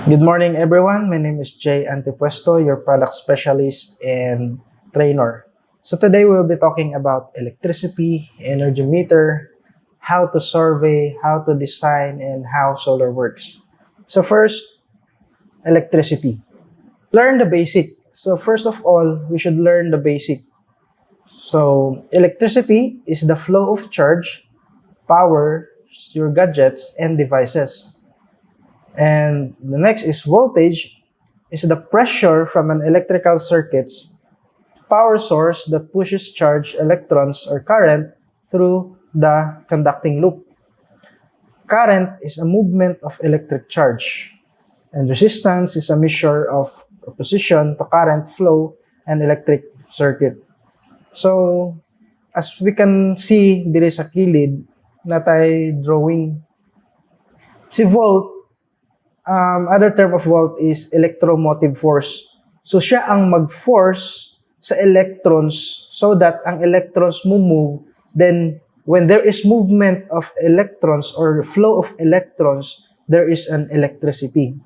Good morning, everyone. My name is Jay Antipuesto, your product specialist and trainer. So today we'll be talking about electricity, energy meter, how to survey, how to design, and how solar works. So first, electricity. Learn the basic. So first of all, we should learn the basic. So electricity is the flow of charge, power, your gadgets, and devices. And the next is voltage, is the pressure from an electrical circuit's power source that pushes charged electrons or current through the conducting loop. Current is a movement of electric charge, and resistance is a measure of opposition to current flow and electric circuit. So, as we can see, there is a kilid na tayo drawing. Si volt, other term of volt is electromotive force. So siya ang mag-force sa electrons so that ang electrons move. Then when there is movement of electrons or flow of electrons, there is an electricity.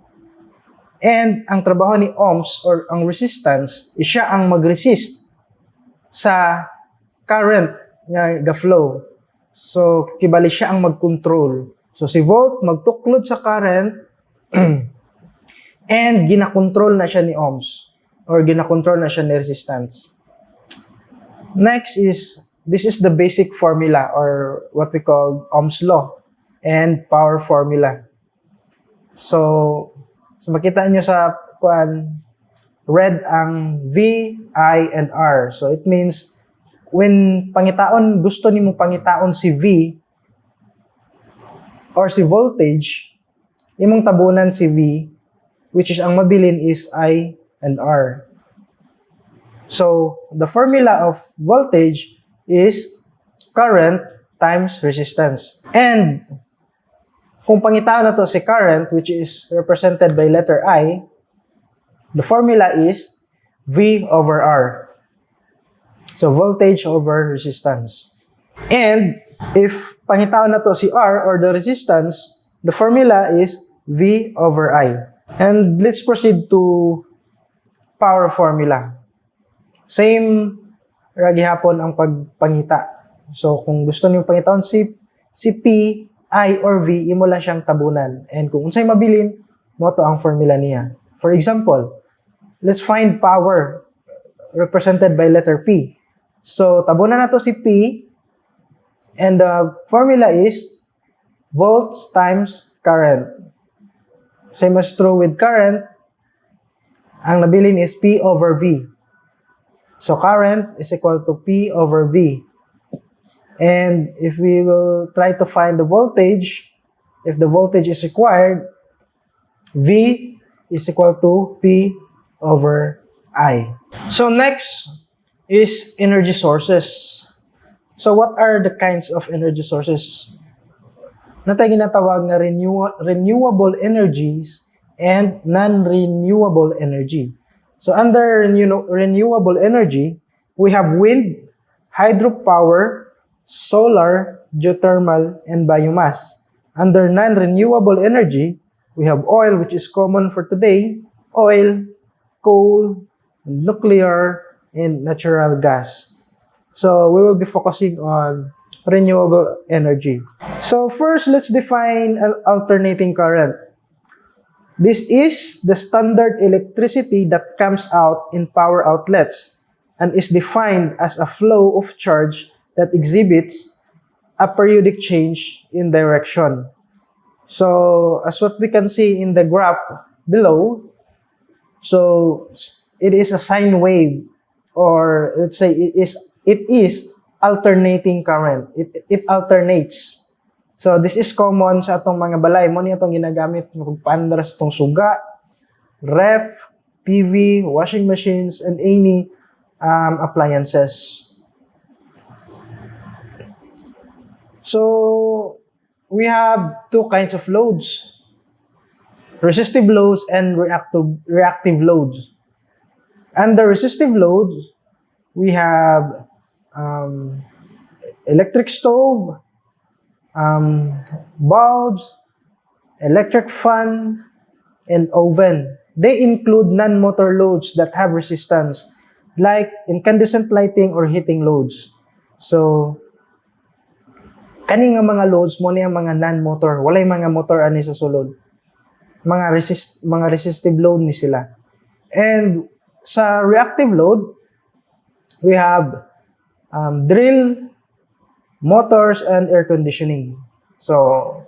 And ang trabaho ni ohms or ang resistance is siya ang mag-resist sa current nga flow. So kibali siya ang mag-control. So si volt magtuklod sa current and ginakontrol na siya ni ohms or ginakontrol na siya ni resistance. Next is, this is the basic formula or what we call Ohm's law and power formula. So makita nyo sa red ang V, I, and R. So it means when pangitaon, gusto nimo pangitaon si V or si voltage, imong tabunan si V, which is ang mabilin is I and R. So, the formula of voltage is current times resistance. And, kung pangitaon na to si current, which is represented by letter I, the formula is V over R. So, voltage over resistance. And, if pangitaon na to si R or the resistance, the formula is V over I. And let's proceed to power formula. Same ragi hapon ang pagpangita. So kung gusto niyo pangitaon si P, I, or V, imo lang siyang tabunan. And kung unsay mabilin, mo to ang formula niya. For example, let's find power represented by letter P. So tabunan na to si P, and the formula is volts times current. Same as true with current, ang nabilin is P over V. So current is equal to P over V. And if we will try to find the voltage, if the voltage is required, V is equal to P over I. So next is energy sources. So what are the kinds of energy sources? Na tayo ginatawag na renewable energies and non-renewable energy. So under renewable energy, we have wind, hydropower, solar, geothermal, and biomass. Under non-renewable energy, we have oil, which is common for today, oil, coal, nuclear, and natural gas. So we will be focusing on renewable energy. So first, let's define an alternating current. This is the standard electricity that comes out in power outlets and is defined as a flow of charge that exhibits a periodic change in direction. So as what we can see in the graph below, so it is a sine wave, or let's say it is alternating current. It alternates. So this is common sa atong mga balay. Mo ni atong ginagamit pagpaandar sa atong suga, ref, PV, washing machines, and any appliances. So we have two kinds of loads: resistive loads and reactive loads. Under resistive loads, we have electric stove, bulbs, electric fan, and oven. They include non-motor loads that have resistance, like incandescent lighting or heating loads. So, kani nga mga loads mo niya mga non-motor, walay mga motor ani sa sulod. Mga resistive load ni sila. And sa reactive load, we have drill, motors, and air conditioning. So,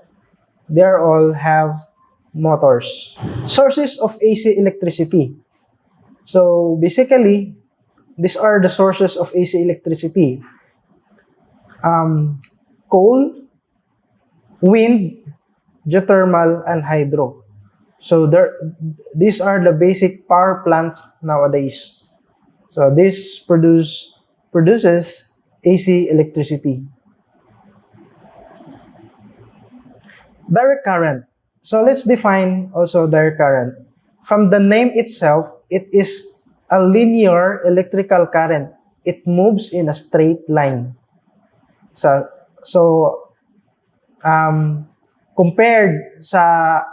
they all have motors. Sources of AC electricity. So, basically, these are the sources of AC electricity. Coal, wind, geothermal, and hydro. So these are the basic power plants nowadays. So this produces AC electricity. Direct current. So let's define also direct current. From the name itself, it is a linear electrical current. It moves in a straight line. So compared sa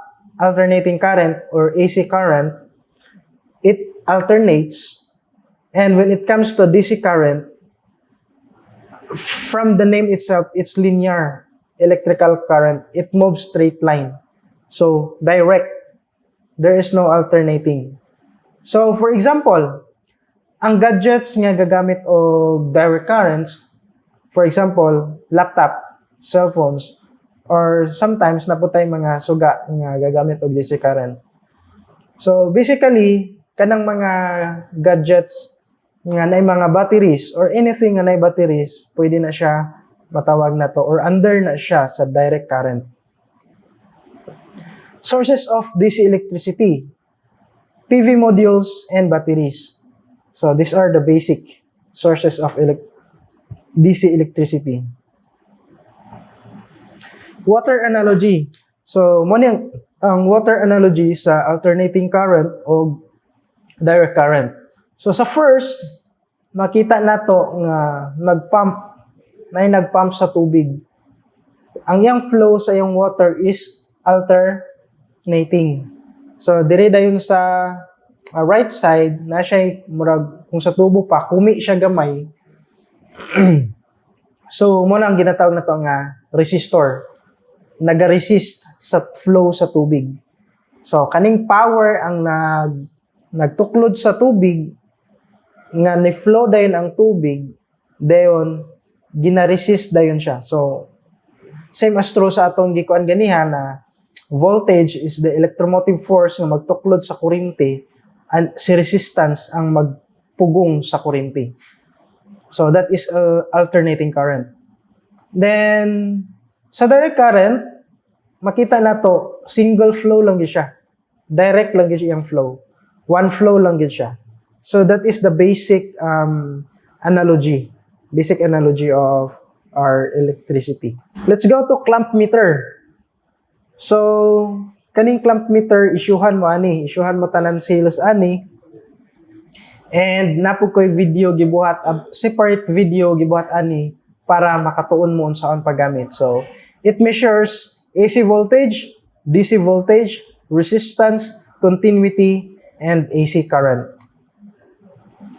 alternating current or AC current, it alternates. And when it comes to DC current, from the name itself, it's linear electrical current. It moves straight line. So, direct. There is no alternating. So, for example, ang gadgets nga gagamit o direct currents, for example, laptop, cell phones, or sometimes naputay mga suga nga gagamit og DC current. So basically, kanang mga gadgets nga nay mga batteries or anything nga nay batteries, pwede na siya matawag na to or under na siya sa direct current. Sources of DC electricity: PV modules and batteries. So these are the basic sources of DC electricity. Water analogy. So, mo ang water analogy sa alternating current o direct current. So, sa first, makita nato nga nagpump sa tubig. Ang yang flow sa yung water is alternating. So, dire dayon sa right side, na siya murag kung sa tubo pa, kumi siya gamay. So, mo ang ginatawag na to nga resistor. Nag-resist sa flow sa tubig. So, kaning power ang nagtuklod sa tubig, nga ni-flow dayon ang tubig, dayon, gina-resist dayon siya. So, same as true sa atong gikuan ganiha na voltage is the electromotive force nga magtuklod sa kuryente, and si resistance ang magpugong sa kuryente. So, that is alternating current. Then, sa direct current, makita na to, single flow lang yun siya. Direct lang yun yung flow. One flow lang yun siya. So that is the basic analogy. Basic analogy of our electricity. Let's go to clamp meter. So, kaning clamp meter, isyuhan mo ani. Isyuhan mo tanan sales ani. And napo ko'y video gibuhat, separate video gibuhat ani para makatuon mo unsaon paggamit. So, it measures AC voltage, DC voltage, resistance, continuity, and AC current.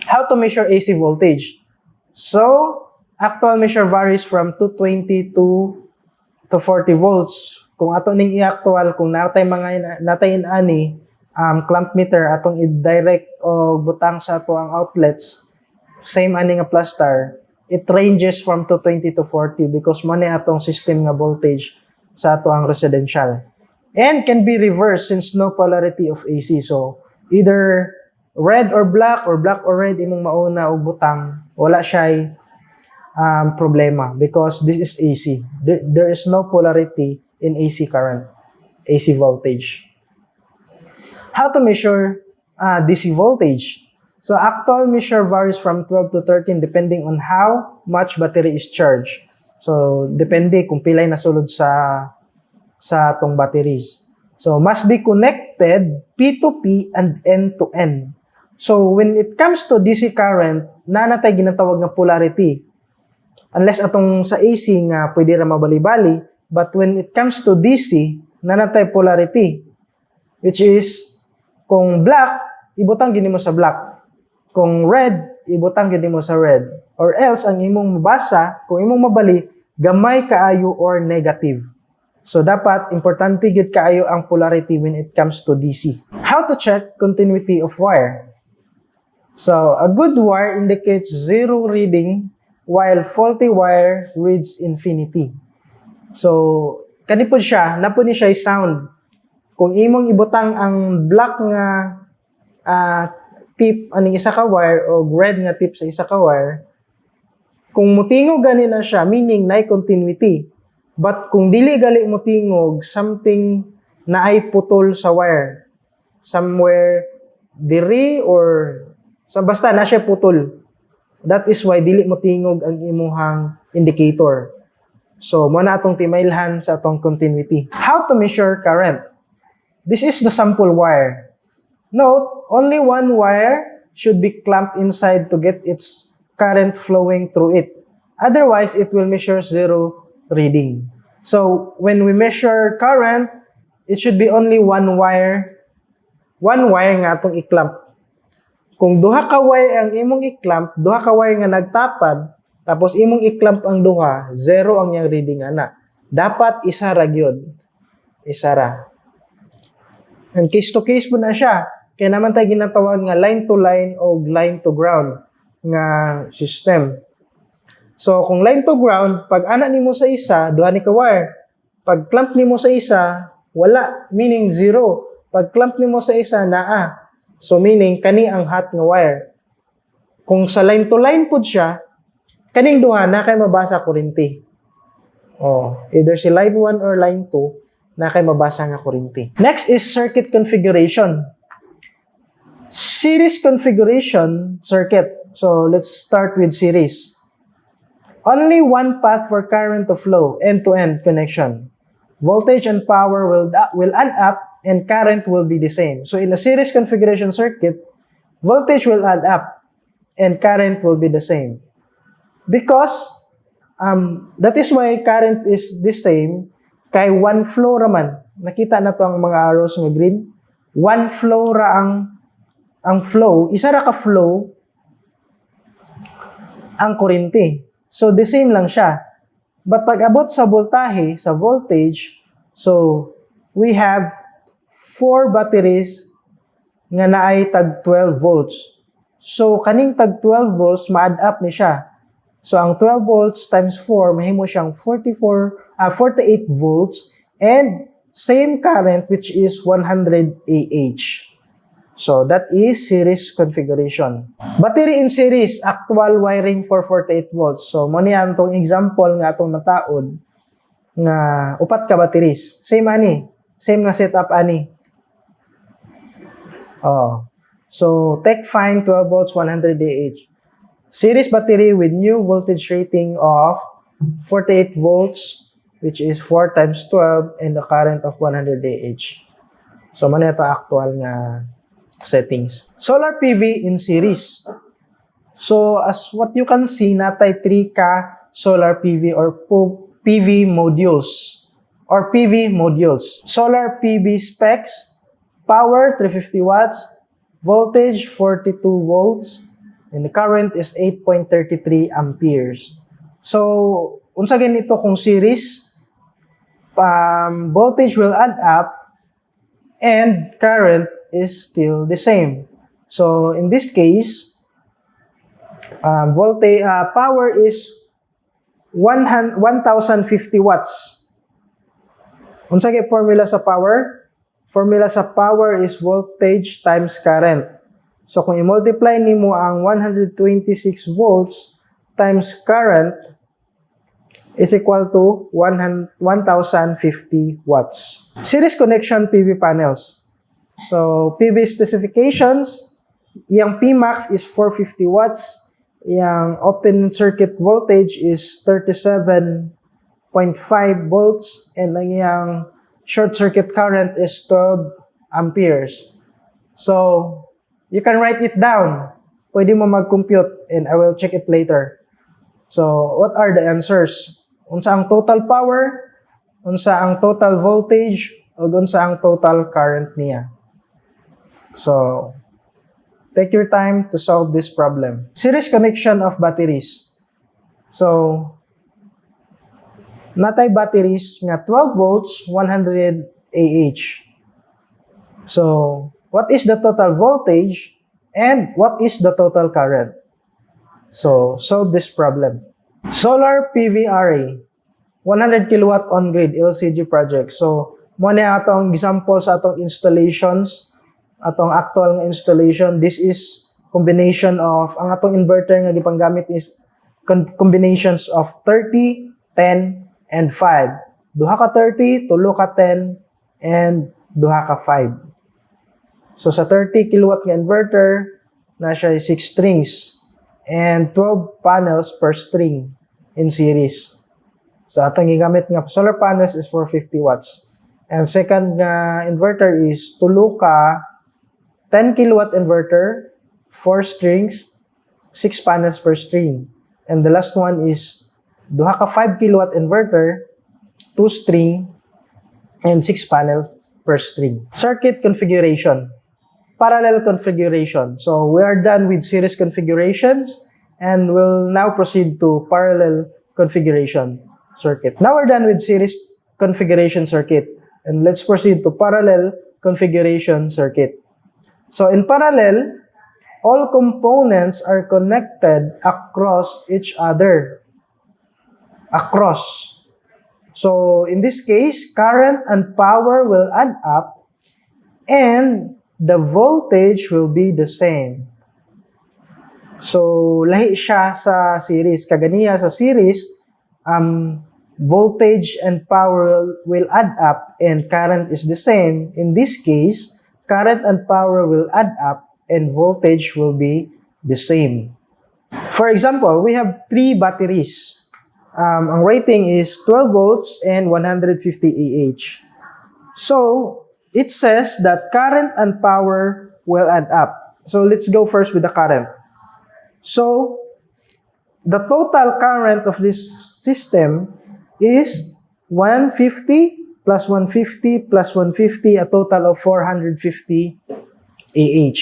How to measure AC voltage? So, actual measure varies from 220 to 40 volts. Kung ato ning i-actual, kung natay ani clamp meter atong i-direct o butang sa ato ang outlets, same ani nga plus star, it ranges from 220 to 40 because mo ni atong system nga voltage sa ato ang residential. And can be reversed since no polarity of AC. So, either red or black or red imong mauna o butang, wala siya problema because this is AC. There is no polarity in AC current, AC voltage. How to measure DC voltage? So, actual measure varies from 12 to 13 depending on how much battery is charged. So, depende kung pilay nasulod sa atong batteries. So, must be connected P to P and N to N. So, when it comes to DC current, natay ginatawag nga polarity. Unless atong sa AC nga pwede ra mabali-bali, but when it comes to DC, natay polarity. which is kung black, ibutang gini mo sa black. Kung red, ibutang gini mo sa red. Or else, ang imong mabasa, kung imong mabali, gamay kaayo or negative. So, dapat, importante gid kaayo ang polarity when it comes to DC. How to check continuity of wire? So, a good wire indicates zero reading while faulty wire reads infinity. So, kanipod siya, napod ni siya sound. Kung imong ibutang ang black nga tip aning isa ka wire o red nga tip sa isa ka wire, kung mutingog gani na siya, meaning na continuity. But kung dili gali mutingog, something na ay putol sa wire. Somewhere diri or basta na siya putol. That is why dili mutingog ang imuhang indicator. So, mo na atong timailhan sa atong continuity. How to measure current? This is the sample wire. Note, only one wire should be clamped inside to get its current flowing through it. Otherwise, it will measure zero reading. So, when we measure current, it should be only one wire. One wire nga atong i-clamp. Kung duha ka wire ang imong i-clamp, duha ka wire nga nagtapad, tapos imong i-clamp ang duha, zero ang yang reading ana. Dapat isa ra gyud. Isa ra. And case to case po na siya. Kaya naman tayo ginatawag nga line to line o line to ground nga system. So kung line to ground, pag ana nimo sa isa, duha ni ka wire. Pag clamp nimo sa isa, wala, meaning zero. Pag clamp nimo sa isa, naa. So meaning kani ang hot nga wire. Kung sa line to line pud siya, kaning duha na kay mabasa kuryente. Either si line 1 or line 2 na kay mabasa nga kuryente. Next is circuit configuration. Series configuration circuit. So let's start with series. Only one path for current to flow, end-to-end connection. Voltage and power will add up and current will be the same. So in a series configuration circuit, voltage will add up and current will be the same. Because that is why current is the same kay one flow raman. Nakita na to ang mga arrows nga green. One flow ra ang flow, isa ra ka flow ang kuryente. So the same lang siya. But pag abot sa voltahe, sa voltage, so we have 4 batteries nga naay tag 12 volts. So kaning tag 12 volts ma-add up ni siya. So ang 12 volts times 4 mahimo siyang 48 volts and same current which is 100 Ah. So that is series configuration. Battery in series, actual wiring for 48 volts. So mo ni antong example nga atong nataod nga upat ka batteries. Same ani, same nga setup ani. So take fine 12 volts 100 Ah. Series battery with new voltage rating of 48 volts which is 4 times 12 and the current of 100 Ah. So mo ni ito actual nga settings. Solar PV in series. So as what you can see, natay 3 ka solar PV or PV modules or PV modules. Solar PV specs, power 350 watts, voltage 42 volts, and the current is 8.33 amperes. So unsa ganito kung series, voltage will add up and current is still the same. So in this case, power is 1050 watts. Unsa kay formula sa power? Formula sa power is voltage times current. So kung i-multiply nimo ang 126 volts times current is equal to 1050 watts. Series connection PV panels. So, PV specifications, yung Pmax is 450 watts, yung open circuit voltage is 37.5 volts, and yung short circuit current is 12 amperes. So, you can write it down. Pwede mo mag-compute, and I will check it later. So, what are the answers? Unsa ang total power, unsa ang total voltage, o unsa ang total current niya. So, take your time to solve this problem. Series connection of batteries. So, natay batteries nga 12 volts, 100 Ah. So, what is the total voltage and what is the total current? So, solve this problem. Solar PV array, 100 kilowatt on-grid LCG project. So, mo na atong example sa atong installations, atong actual nga installation. This is combination of, ang atong inverter nga gipanggamit is combinations of 30, 10, and 5. Duha ka 30, tulo ka 10, and duha ka 5. So, sa 30 kilowatt nga inverter, na siya 6 strings and 12 panels per string in series. So, atong gigamit nga solar panels is for 50 watts. And second nga inverter is tulo ka 10 kilowatt inverter, 4 strings, 6 panels per string. And the last one is duha ka 5 kilowatt inverter, 2 string, and 6 panels per string. Circuit configuration. Parallel configuration. So we are done with series configurations and we'll now proceed to parallel configuration circuit. Now we're done with series configuration circuit and let's proceed to parallel configuration circuit. So in parallel, all components are connected across each other. Across. So in this case, current and power will add up and the voltage will be the same. So, lahi siya sa series. Kaganiya sa series, voltage and power will add up and current is the same. In this case, current and power will add up and voltage will be the same. For example, we have 3 batteries. Ang rating is 12 volts and 150 Ah. So, it says that current and power will add up. So let's go first with the current. So the total current of this system is 150 plus 150 plus 150, a total of 450 Ah.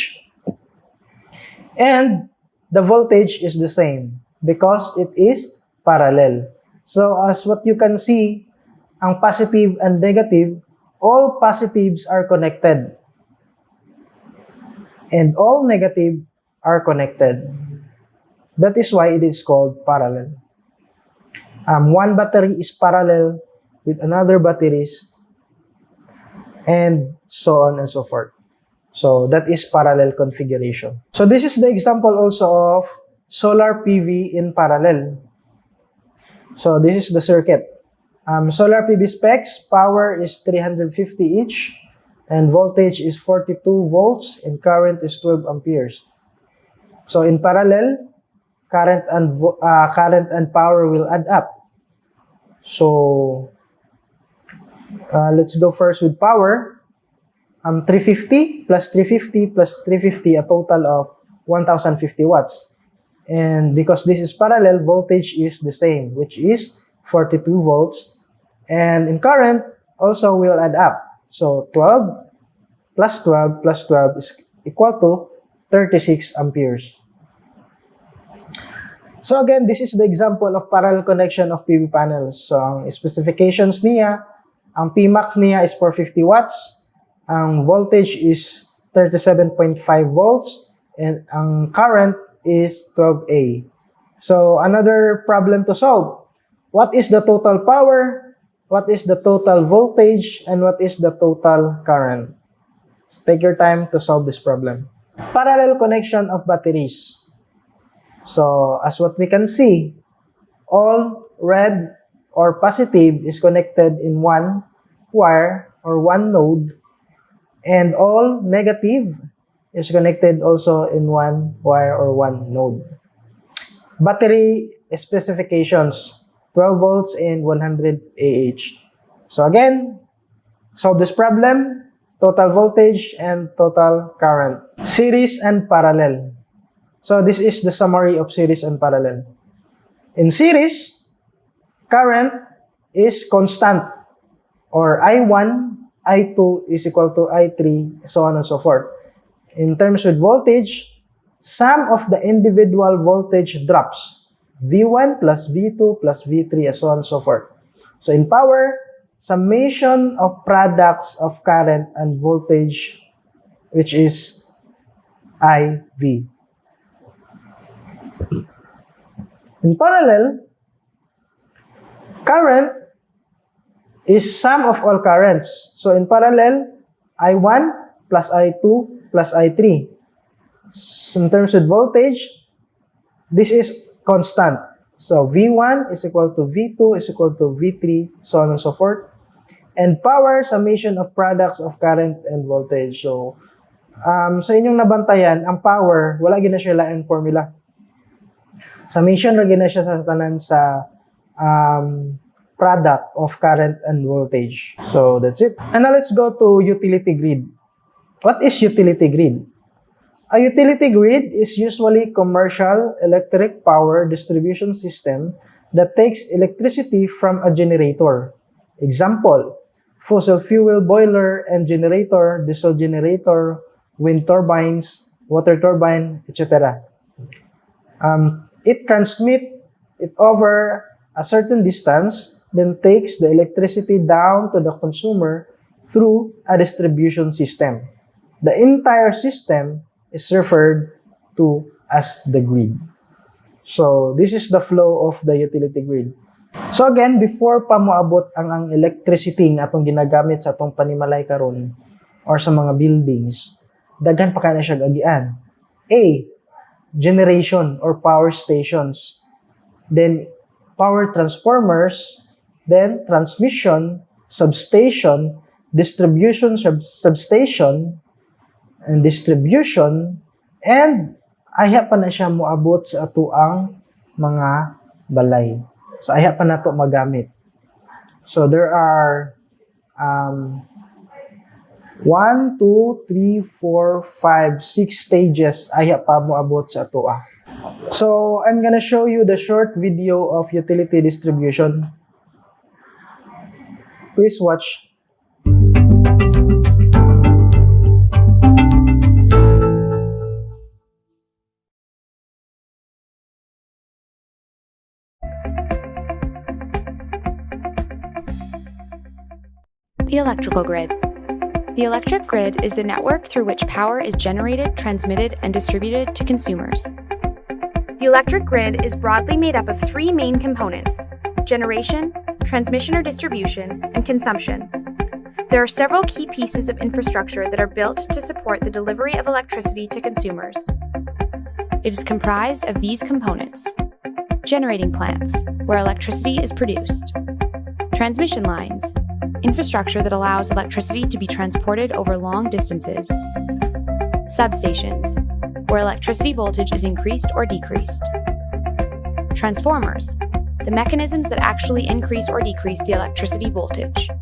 And the voltage is the same because it is parallel. So as what you can see, ang positive and negative, all positives are connected and all negative are connected. That is why it is called parallel. One battery is parallel with another batteries and so on and so forth. So that is parallel configuration. So this is the example also of solar PV in parallel. So this is the circuit. Solar PV specs, power is 350 each, and voltage is 42 volts, and current is 12 amperes. So in parallel, current and power will add up. So let's go first with power. 350 plus 350 plus 350, a total of 1050 watts. And because this is parallel, voltage is the same, which is 42 volts. And in current, also will add up. So 12 plus 12 plus 12 is equal to 36 amperes. So again, this is the example of parallel connection of PV panels. So ang specifications niya, ang Pmax niya is 450 watts. Ang voltage is 37.5 volts. And ang current is 12A. So another problem to solve. What is the total power? What is the total voltage? And what is the total current? So take your time to solve this problem. Parallel connection of batteries. So as what we can see, all red or positive is connected in one wire or one node, and all negative is connected also in one wire or one node. Battery specifications, 12 volts and 100 Ah. So again, solve this problem, total voltage and total current. Series and parallel. So this is the summary of series and parallel. In series, current is constant, or I1, I2 is equal to I3, so on and so forth. in terms with voltage, sum of the individual voltage drops, V1 plus V2 plus V3, and so on and so forth. So in power, summation of products of current and voltage, which is IV. In parallel, current is sum of all currents. So in parallel, I1 plus I2 plus I3. In terms of voltage, this is constant. So V1 is equal to V2 is equal to V3, so on and so forth. And power, summation of products of current and voltage. So, sa inyong nabantayan, ang power, wala gina siya lain formula. Summation ra gina siya sa tanan sa product of current and voltage. So, that's it. And now let's go to utility grid. What is utility grid? A utility grid is usually commercial electric power distribution system that takes electricity from a generator. Example, fossil fuel boiler and generator, diesel generator, wind turbines, water turbine, etc. It transmits it over a certain distance, then takes the electricity down to the consumer through a distribution system. The entire system is referred to as the grid. So, this is the flow of the utility grid. So again, before pa moabot ang electricity nga atong ginagamit sa atong panimalay karon or sa mga buildings, daghan pa kana siya agian. A, generation or power stations. Then power transformers, then transmission, substation, distribution substation, and distribution, and ayha pa na siya moabot sa ato ang mga balay. So, ayha pa na ito magamit. So, there are 1, 2, 3, 4, 5, 6 stages ayha pa moabot sa ato. So, I'm gonna show you the short video of utility distribution. Please watch. The electrical grid. The electric grid is the network through which power is generated, transmitted, and distributed to consumers. The electric grid is broadly made up of three main components: generation, transmission or distribution, and consumption. There are several key pieces of infrastructure that are built to support the delivery of electricity to consumers. It is comprised of these components: generating plants, where electricity is produced; transmission lines, infrastructure that allows electricity to be transported over long distances; substations, where electricity voltage is increased or decreased; transformers, the mechanisms that actually increase or decrease the electricity voltage;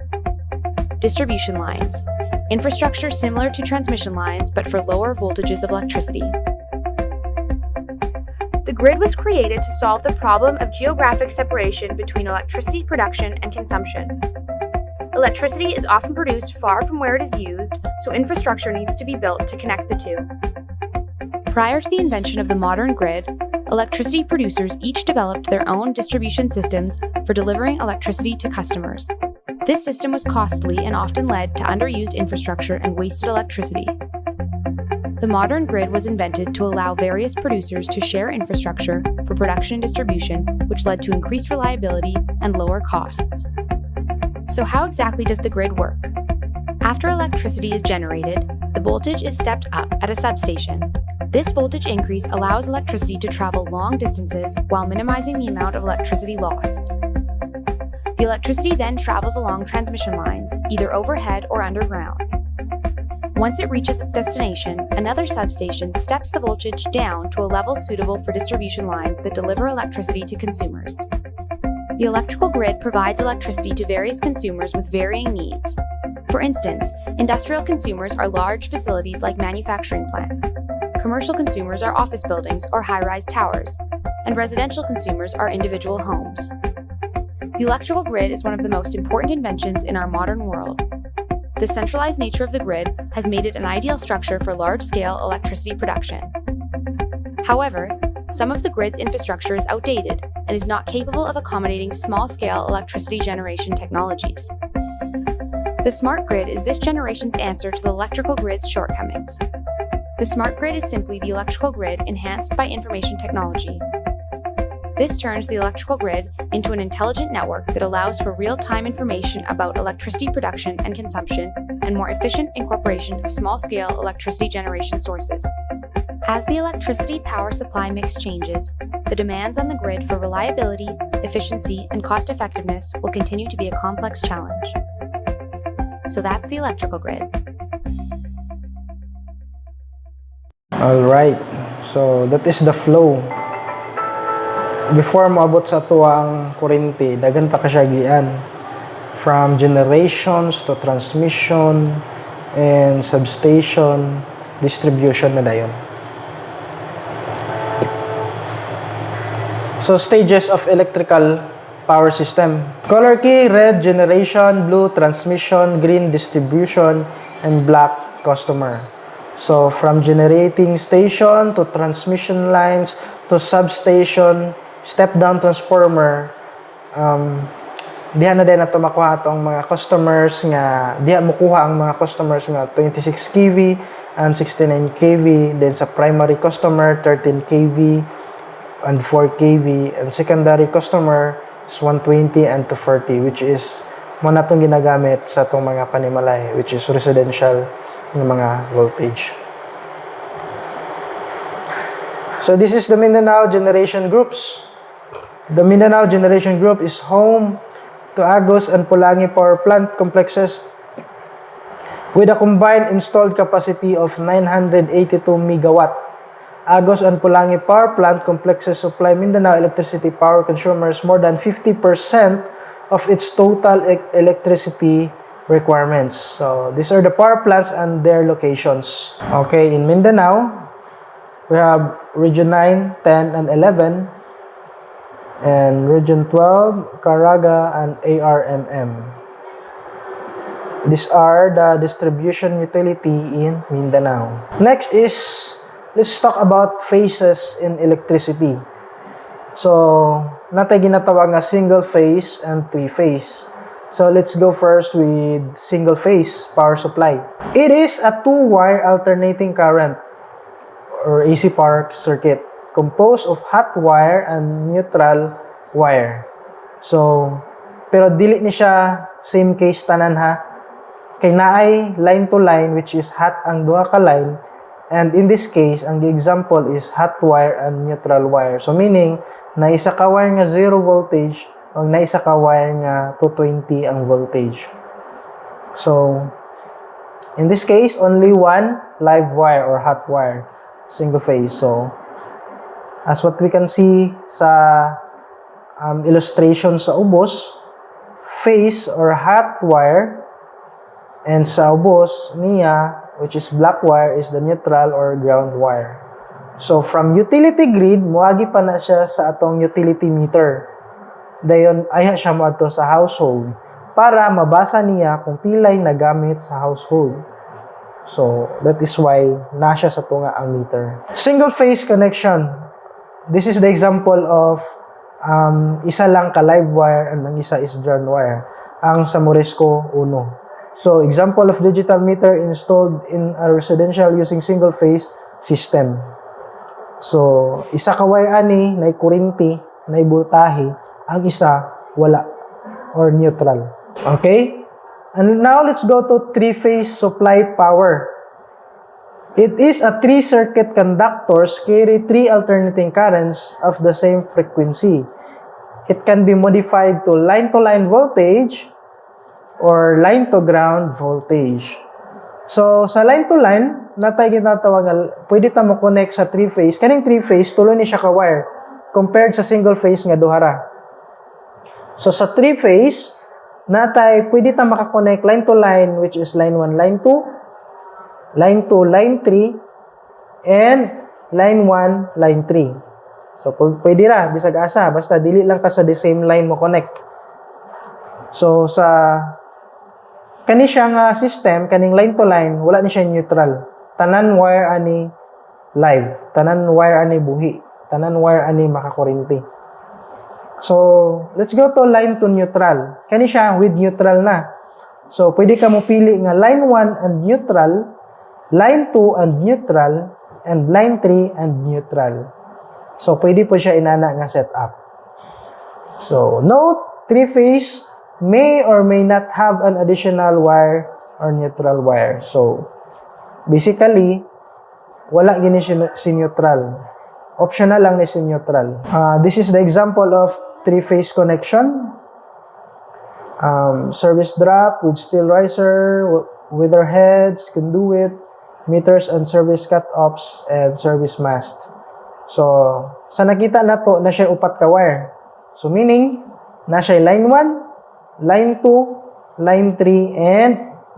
distribution lines, infrastructure similar to transmission lines but for lower voltages of electricity. The grid was created to solve the problem of geographic separation between electricity production and consumption. Electricity is often produced far from where it is used, so infrastructure needs to be built to connect the two. Prior to the invention of the modern grid, electricity producers each developed their own distribution systems for delivering electricity to customers. This system was costly and often led to underused infrastructure and wasted electricity. The modern grid was invented to allow various producers to share infrastructure for production and distribution, which led to increased reliability and lower costs. So how exactly does the grid work? After electricity is generated, the voltage is stepped up at a substation. This voltage increase allows electricity to travel long distances while minimizing the amount of electricity lost. The electricity then travels along transmission lines, either overhead or underground. Once it reaches its destination, another substation steps the voltage down to a level suitable for distribution lines that deliver electricity to consumers. The electrical grid provides electricity to various consumers with varying needs. For instance, industrial consumers are large facilities like manufacturing plants. Commercial consumers are office buildings or high-rise towers, and residential consumers are individual homes. The electrical grid is one of the most important inventions in our modern world. The centralized nature of the grid has made it an ideal structure for large-scale electricity production. However, some of the grid's infrastructure is outdated and is not capable of accommodating small-scale electricity generation technologies. The smart grid is this generation's answer to the electrical grid's shortcomings. The smart grid is simply the electrical grid enhanced by information technology. This turns the electrical grid into an intelligent network that allows for real-time information about electricity production and consumption and more efficient incorporation of small-scale electricity generation sources. As the electricity power supply mix changes, the demands on the grid for reliability, efficiency, and cost-effectiveness will continue to be a complex challenge. So that's the electrical grid. Alright, so that is the flow. Before maabot sa ato ang kuryente, dagan pa kasyagian. From generations to transmission and substation, distribution na dayon. So, stages of electrical power system. Color key, red, generation, blue, transmission, green, distribution, and black, customer. So, from generating station to transmission lines to substation, step-down transformer, diha na din nato makuha atong mga customers nga diha makuha ang mga customers nga 26 kV and 69 kV, then sa primary customer 13 kV and 4 kV, and secondary customer is 120 and 240, which is mo natong ginagamit sa atong mga panimalay, which is residential ng mga voltage. So this is the Mindanao generation groups. The Mindanao Generation Group is home to Agos and Pulangi power plant complexes with a combined installed capacity of 982 megawatt. Agos and Pulangi power plant complexes supply Mindanao electricity power consumers more than 50% of its total electricity requirements. So these are the power plants and their locations. Okay, in Mindanao, we have Region 9, 10, and 11. And Region 12, Caraga, and ARMM. These are the distribution utility in Mindanao. Next is, let's talk about phases in electricity. So, natay ginatawag nga single phase and three phase. So, let's go first with single phase power supply. It is a two-wire alternating current or AC power circuit composed of hot wire and neutral wire. So, pero dili ni siya same case tanan ha. Kay naay line to line which is hot ang duha ka line, and in this case ang example is hot wire and neutral wire. So meaning na isa ka wire nga 0 voltage o na isa ka wire nga 220 ang voltage. So in this case only one live wire or hot wire, single phase. So as what we can see sa illustration sa ubos, phase or hot wire, and sa ubos niya, which is black wire, is the neutral or ground wire. So from utility grid, muagi pa na siya sa atong utility meter. Dayon ayha siya moadto sa household para mabasa niya kung pilay nagamit sa household. So that is why na siya sa tunga ang meter. Single phase connection. This is the example of isa lang ka live wire and ang isa is ground wire. Ang sa Morisco 1. So, example of digital meter installed in a residential using single phase system. So, isa ka wire ani, na kurinti, na voltahe, ang isa wala or neutral. Okay? And now let's go to three-phase supply power. It is a three-circuit conductors carry three alternating currents of the same frequency. It can be modified to line-to-line voltage or line-to-ground voltage. So, sa line-to-line, natay ginatawag nga, pwede ta mo connect sa three-phase. Kaning three-phase, tuloy ni siya ka-wire compared sa single-phase nga duhara. So, sa three-phase, natay pwede ta makakonect line-to-line, which is line 1, line 2, line 2, line 3, and line 1, line 3. So, pwede ra, bisag asa. Basta, dili lang ka sa the same line mo connect. So, sa kani siya nga system, kaning line to line, wala ni siya neutral. Tanan wire ani live, tanan wire ani buhi, tanan wire ani makakurinti. So, let's go to line to neutral. Kani siya with neutral na. So, pwede ka mo pili nga line 1 and neutral, line 2 and neutral, and line 3 and neutral. So, pwede po siya inana nga setup. So, note, 3-phase may or may not have an additional wire or neutral wire. So, basically, wala gini si neutral. Optional lang ni si neutral. This is the example of 3-phase connection. Service drop with steel riser, wither heads, conduit, meters and service cut-offs, and service mast. So, sa nakita na to, na siya upat ka wire. So, meaning, na siya line 1, line 2, line 3, and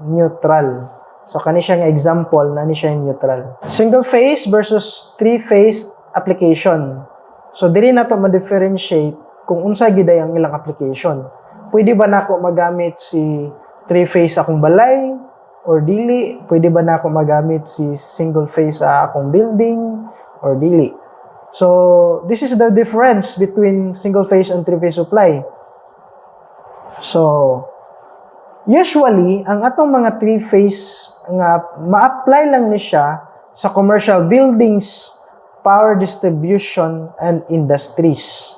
neutral. So, kani siya nga example na ni siya neutral. Single phase versus 3-phase application. So, diri na to ma-differentiate kung unsa giday ang ilang application. Pwede ba na ako magamit si 3-phase akong balay or dili? Pwede ba na ako magamit si single phase sa akong building or dili? So, this is the difference between single phase and 3-phase supply. So, usually, ang atong mga 3-phase nga ma-apply lang ni siya sa commercial buildings, power distribution, and industries.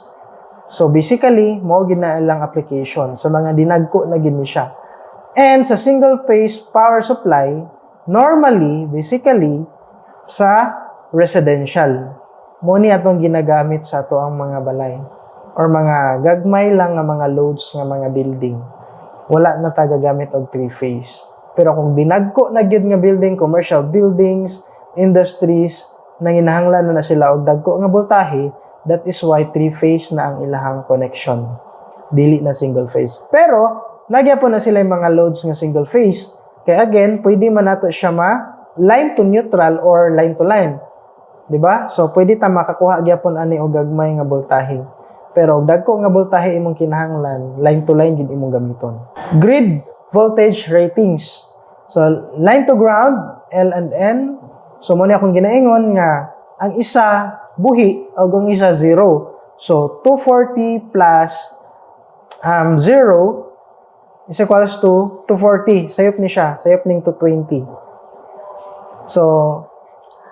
So, basically, mo gina lang application sa mga dinagko na gini siya. And sa single-phase power supply, normally, basically, sa residential. Mo ni atong ginagamit sa ato ang mga balay or mga gagmay lang nga mga loads nga mga building. Wala na ta gagamit og 3-phase. Pero kung dinagko na gyud nga building, commercial buildings, industries, nanginahanglan na sila og dagko nga voltahe, that is why 3-phase na ang ilahang connection. Dili na single phase. Pero nagyapon na sila yung mga loads nga single phase. Kaya again, pwede man nato siya line to neutral or line to line. Diba? So, pwede ta makakuha gyapon ani og gagmay nga voltahe. Pero dagko nga voltahe imong kinahanglan, line to line gid imong gamiton. Grid voltage ratings. So, line to ground, L and N. So, muna akong ginaingon nga ang isa buhi o ang isa 0. So, 240 plus 0 is equals to 240. Sayop ni siya. Sayop ning 220. So,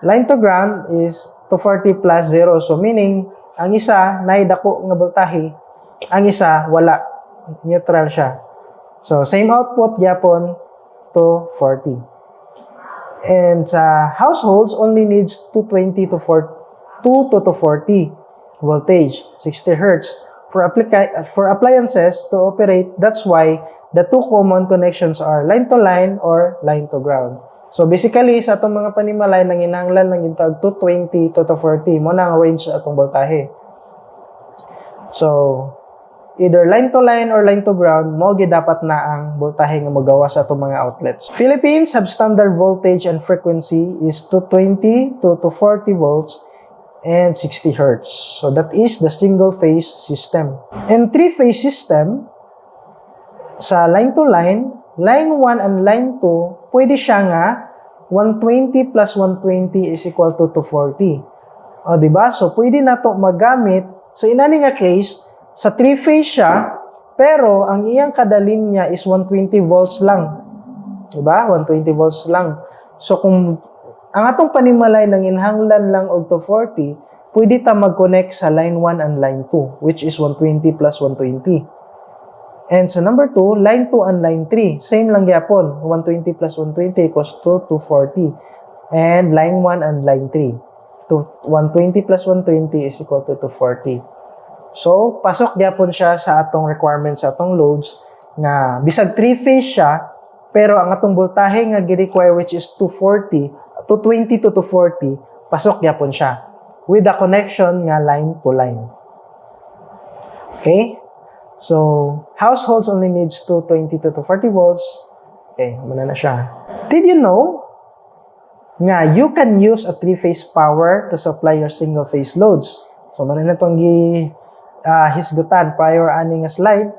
line to ground is 240 plus 0. So, meaning, ang isa, naidako nga voltahe. Ang isa, wala. Neutral siya. So, same output, yapon, 240. And sa households, only needs 220 to 240 voltage, 60 Hz. For appliances to operate, that's why the two common connections are line to line or line to ground. So basically, sa atong mga panimalay, nanginahanglan ng gintag 220 to 240 mo na ang range sa atong voltahe. So, either line to line or line to ground, mo dapat na ang voltahe nga magawa sa atong mga outlets. Philippines substandard voltage and frequency is 220 to 240 volts and 60 Hz. So that is the single phase system. And 3-phase system, sa line to line 1 and line 2, pwede siya nga 120 plus 120 is equal to 240. O, diba? So, pwede na to magamit. So, inani nga case, sa 3-phase siya, pero ang iyang kada linya is 120 volts lang. Diba? 120 volts lang. So, kung ang atong panimalay nanginhanglan lang og 240, pwede ta mag-connect sa line 1 and line 2, which is 120 plus 120. And sa number 2, line 2 and line 3, same lang yapon. 120 plus 120 equals to 240. And line 1 and line 3, 120 plus 120 is equal to 240. So, pasok yapon siya sa atong requirements, sa atong loads, nga bisag 3-phase siya, pero ang atong voltahe nga gi-require which is 240, 220 to 240, pasok yapon siya with the connection nga line to line. Okay? So, households only needs 220 to 240 volts. Okay, muna na siya. Did you know nga you can use a 3-phase power to supply your single-phase loads? So, muna na itong hisgutan prior aning slide.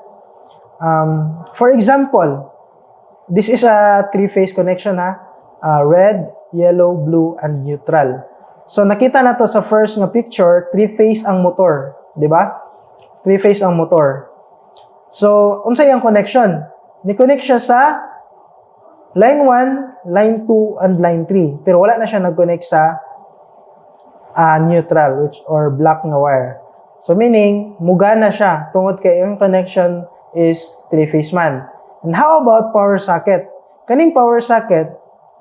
For example, this is a three-phase connection ha. Red, yellow, blue, and neutral. So nakita na to sa first nga picture, three-phase ang motor, di ba? Three-phase ang motor. So unsay ang connection? Ni-connect siya sa line 1, line 2, and line 3. Pero wala na siya nag-connect sa neutral or black nga wire. So meaning, muga na siya tungod kay ang connection is three-phase man. And how about power socket? Kaning power socket,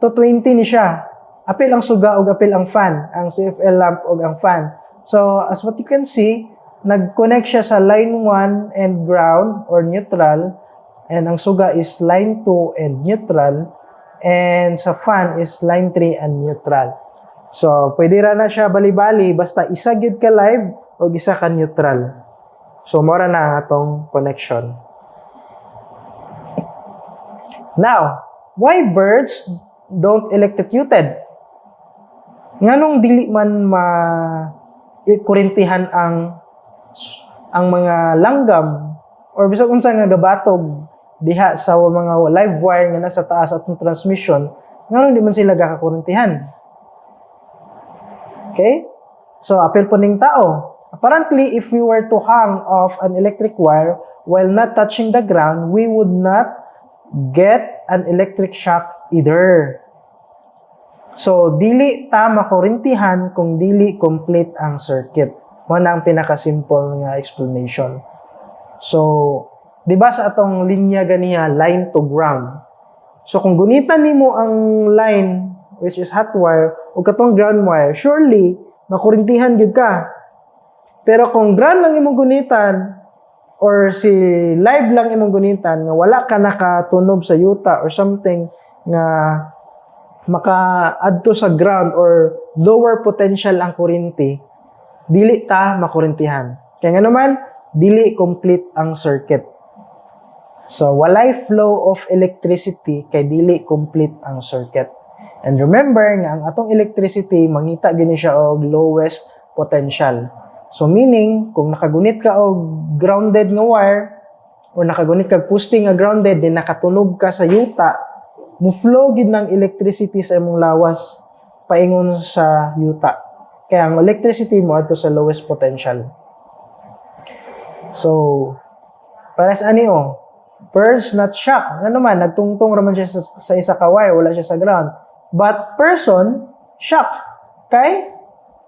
220 ni siya. Apil ang suga o apil ang fan, ang CFL lamp o ang fan. So as what you can see, nag-connect siya sa line 1 and ground or neutral. And ang suga is line 2 and neutral. And sa fan is line 3 and neutral. So, pwede ra na siya bali-bali basta isa gyud ka live o isa ka neutral. So, mora na ang atong connection. Now, why birds don't electrocuted? Nganong dili man kurintihan ang mga langgam or bisag unsa nga gabatog diha sa mga live wire nga nasa taas atong transmission, nganong di man sila gakakurintihan? Okay? So, apel po ning tao. Apparently, if we were to hang off an electric wire while not touching the ground, we would not get an electric shock either. So, dili ta makurintihan kung dili complete ang circuit. Muna ang pinaka-simple nga explanation. So, di ba sa atong linya ganiya, line to ground? So, kung gunitan nimo ang line, which is hot wire, o katong ground wire, surely, makurintihan gyud ka. Pero kung ground lang imong gunitan, or si live lang imong gunitan, nga wala ka nakatunob sa yuta or something nga maka-adto sa ground or lower potential ang kurinti, dili ta makurintihan. Kaya nga naman, dili complete ang circuit. So, walay flow of electricity kay dili complete ang circuit. And remember nga ang atong electricity mangita gini siya og lowest potential. So meaning kung nakagunit ka og grounded nga wire or nakagunit kag poste nga grounded din nakatunog ka sa yuta, mo flow gid ng electricity sa imong lawas paingon sa yuta. Kaya ang electricity mo adto sa lowest potential. So para sa ani birds not shock. Nga naman nagtungtong raman siya sa isa ka wire, wala siya sa ground. But person, shock. Kay,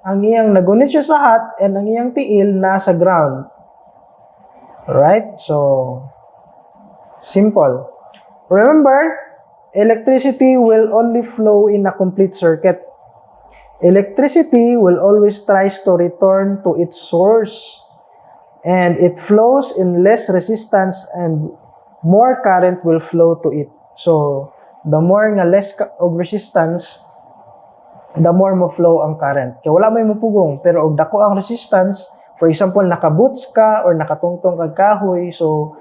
ang iyang nagunit siya sa hot and ang iyang tiil nasa ground. Alright? So, simple. Remember, electricity will only flow in a complete circuit. Electricity will always tries to return to its source. And it flows in less resistance and more current will flow to it. So, the more nga less og resistance, the more mo flow ang current. Kaya wala may mupugong, pero og dako ang resistance, for example, naka-boots ka or nakatungtong kag kahoy, so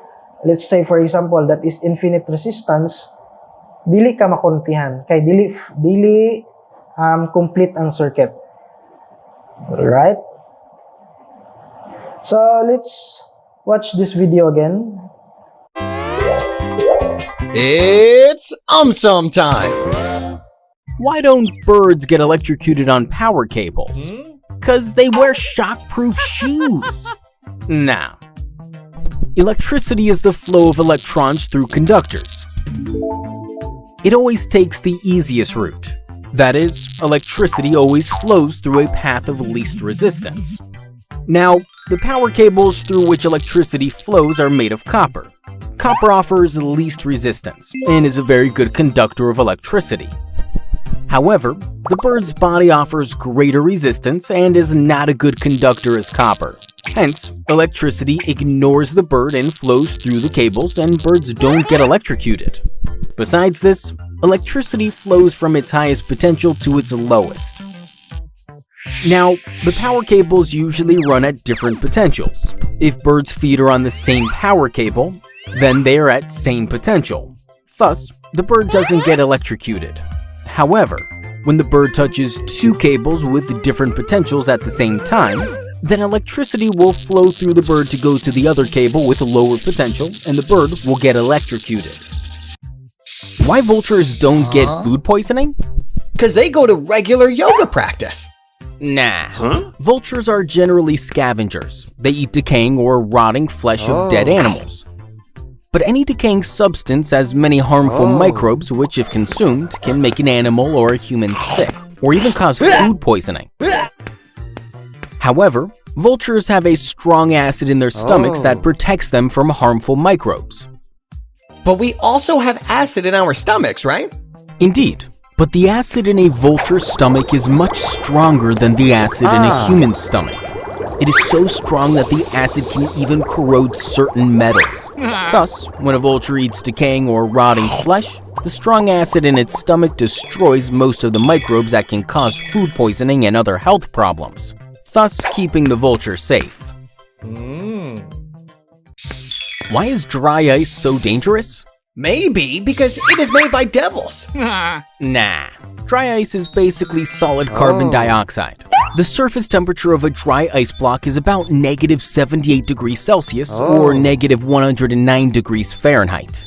let's say for example, that is infinite resistance, dili ka makuntihan, kay dili complete ang circuit. Alright? So, let's watch this video again. It's time! Why don't birds get electrocuted on power cables? 'Cause they wear shockproof shoes. Now, electricity is the flow of electrons through conductors. It always takes the easiest route. That is, electricity always flows through a path of least resistance. Now, the power cables through which electricity flows are made of copper. Copper offers least resistance and is a very good conductor of electricity. However, the bird's body offers greater resistance and is not a good conductor as copper. Hence, electricity ignores the bird and flows through the cables, and birds don't get electrocuted. Besides this, electricity flows from its highest potential to its lowest. Now, the power cables usually run at different potentials. If birds' feet are on the same power cable, then they are at same potential. Thus, the bird doesn't get electrocuted. However, when the bird touches two cables with different potentials at the same time, then electricity will flow through the bird to go to the other cable with a lower potential, and the bird will get electrocuted. Why vultures don't get food poisoning? Because they go to regular yoga practice. Nah. Vultures are generally scavengers. They eat decaying or rotting flesh of dead animals. But any decaying substance has many harmful microbes which, if consumed, can make an animal or a human sick, or even cause food poisoning. However, vultures have a strong acid in their stomachs that protects them from harmful microbes. But we also have acid in our stomachs, right? Indeed, but the acid in a vulture's stomach is much stronger than the acid in a human stomach. It is so strong that the acid can even corrode certain metals. Thus, when a vulture eats decaying or rotting flesh, the strong acid in its stomach destroys most of the microbes that can cause food poisoning and other health problems, thus keeping the vulture safe. Why is dry ice so dangerous? Maybe because it is made by devils. Nah. Dry ice is basically solid carbon dioxide. The surface temperature of a dry ice block is about negative 78 degrees Celsius or negative 109 degrees Fahrenheit.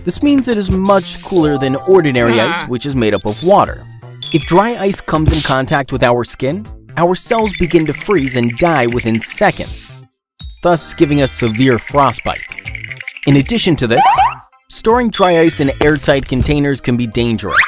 This means it is much cooler than ordinary ice, which is made up of water. If dry ice comes in contact with our skin, our cells begin to freeze and die within seconds, thus giving us severe frostbite. In addition to this, storing dry ice in airtight containers can be dangerous.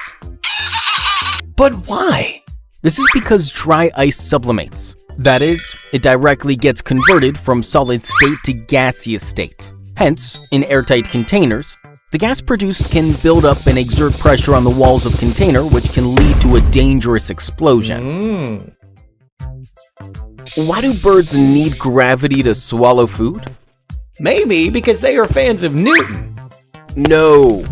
But why? This is because dry ice sublimates. That is, it directly gets converted from solid state to gaseous state. Hence, in airtight containers, the gas produced can build up and exert pressure on the walls of container, which can lead to a dangerous explosion. Why do birds need gravity to swallow food? Maybe because they are fans of Newton. No.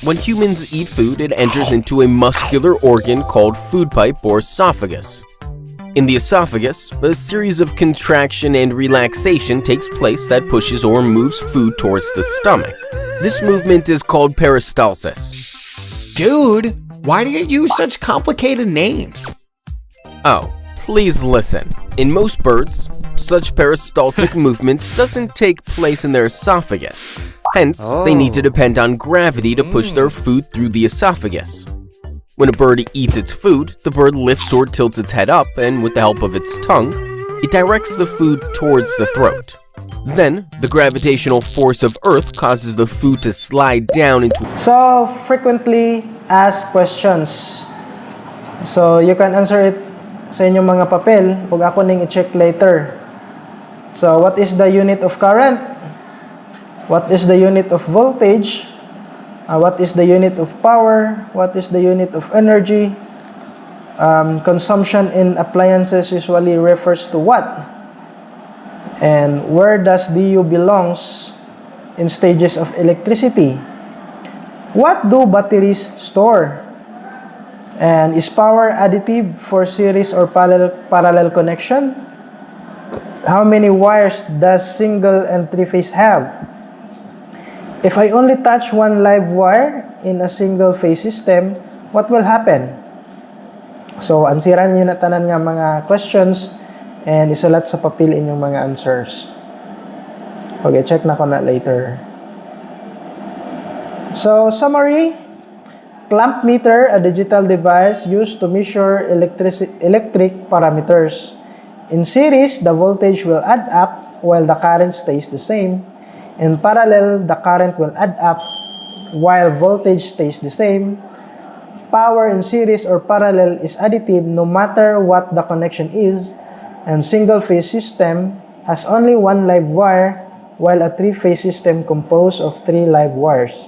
When humans eat food, it enters into a muscular organ called food pipe or esophagus. In the esophagus, a series of contraction and relaxation takes place that pushes or moves food towards the stomach. This movement is called peristalsis. Dude, why do you use such complicated names? Oh, please listen. In most birds, such peristaltic movement doesn't take place in their esophagus. Hence, they need to depend on gravity to push their food through the esophagus. When a bird eats its food, the bird lifts or tilts its head up, and with the help of its tongue, it directs the food towards the throat. Then, the gravitational force of Earth causes the food to slide down into... So, frequently asked questions. So, you can answer it sa inyong mga papel ug ako ning i-check later. So, what is the unit of current? What is the unit of voltage? What is the unit of power? What is the unit of energy? Consumption in appliances usually refers to what? And where does DU belongs in stages of electricity? What do batteries store? And is power additive for series or parallel connection? How many wires does single and three-phase have? If I only touch one live wire in a single phase system, what will happen? So, ansiran niyo na tanan nga mga questions and isulat sa papel inyong mga answers. Okay, check na ko na later. So, summary. Clamp meter, a digital device used to measure electric parameters. In series, the voltage will add up while the current stays the same. In parallel, the current will add up while voltage stays the same. Power in series or parallel is additive no matter what the connection is. And single-phase system has only one live wire while a three-phase system composed of three live wires.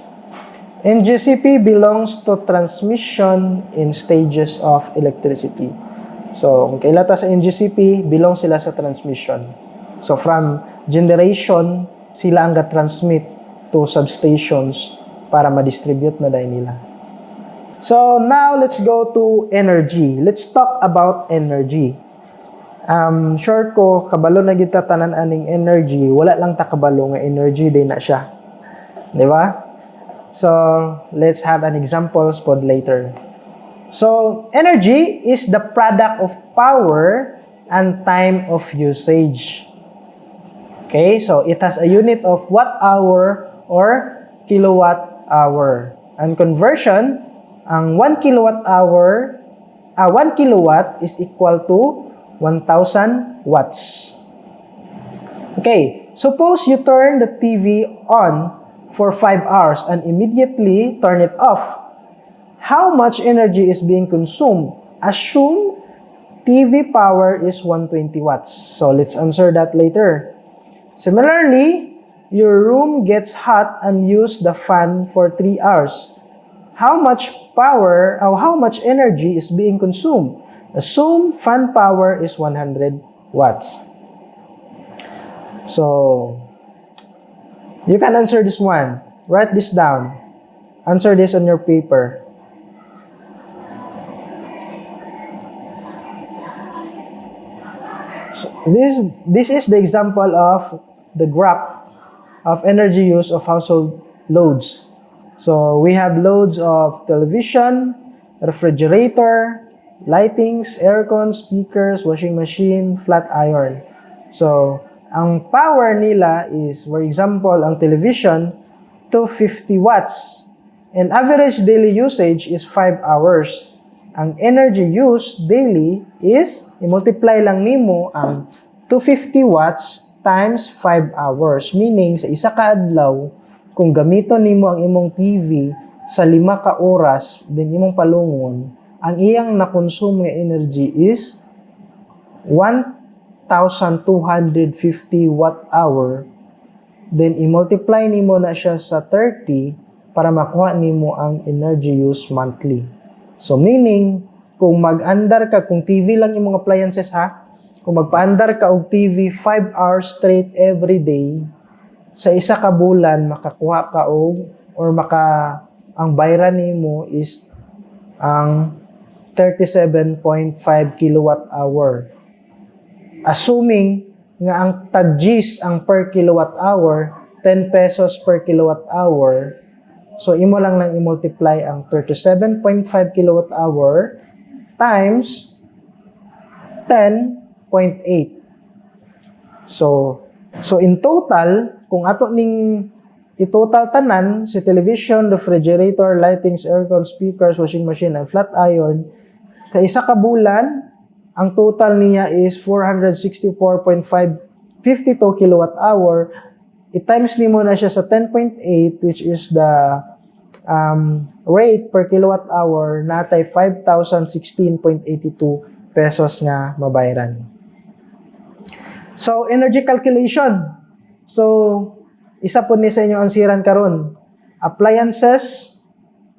NGCP belongs to transmission in stages of electricity. So, kung kailata sa NGCP, belong sila sa transmission. So, from generation, sila ang ga-transmit to substations para ma-distribute na dahil nila. So, now let's go to energy. Let's talk about energy. Sure ko, kabalo na kita tanan aning energy, wala lang ta kabalo nga energy din na siya. Di ba? So, let's have an examples pod later. So, energy is the product of power and time of usage. Okay, so it has a unit of watt-hour or kilowatt-hour. And conversion, ang 1 kilowatt hour, 1 kilowatt is equal to 1,000 watts. Okay, suppose you turn the TV on for 5 hours and immediately turn it off. How much energy is being consumed? Assume TV power is 120 watts. So let's answer that later. Similarly, your room gets hot and use the fan for 3 hours. How much power or how much energy is being consumed? Assume fan power is 100 watts. So, you can answer this one. Write this down. Answer this on your paper. So, this is the example of the graph of energy use of household loads. So, we have loads of television, refrigerator, lightings, aircon, speakers, washing machine, flat iron. So, ang power nila is, for example, ang television, 250 watts. And average daily usage is 5 hours. Ang energy use daily is, i-multiply lang nimo ang 250 watts times 5 hours. Meaning, sa isa ka adlaw, kung gamiton nimo ang imong TV sa 5 ka oras, then imong palungon, ang iyang na-consume nga energy is 1,250 watt-hour. Then, i-multiply nimo na siya sa 30 para makuha nimo ang energy use monthly. So, meaning, kung mag-andar ka, kung TV lang yung mga appliances ha, kung magpa-andar ka og TV 5 hours straight every day, sa isa ka bulan, makakuha ka og, or ang bayran nimo is ang 37.5 kilowatt hour. Assuming nga ang tag-Gs ang per kilowatt hour, 10 pesos per kilowatt hour, so imo lang nang i-multiply ang 37.5 kilowatt hour times 10.8. So in total, kung ato ning i-total tanan, si television, refrigerator, lightings, aircon, speakers, washing machine, and flat iron, sa isa ka bulan, ang total niya is 464.552 kilowatt hour. I-times nimo na siya sa 10.8, which is the rate per kilowatt hour, natay 5,016.82 pesos nga mabayaran. So, energy calculation. So, isa po ni sa inyo ang siran karon. Appliances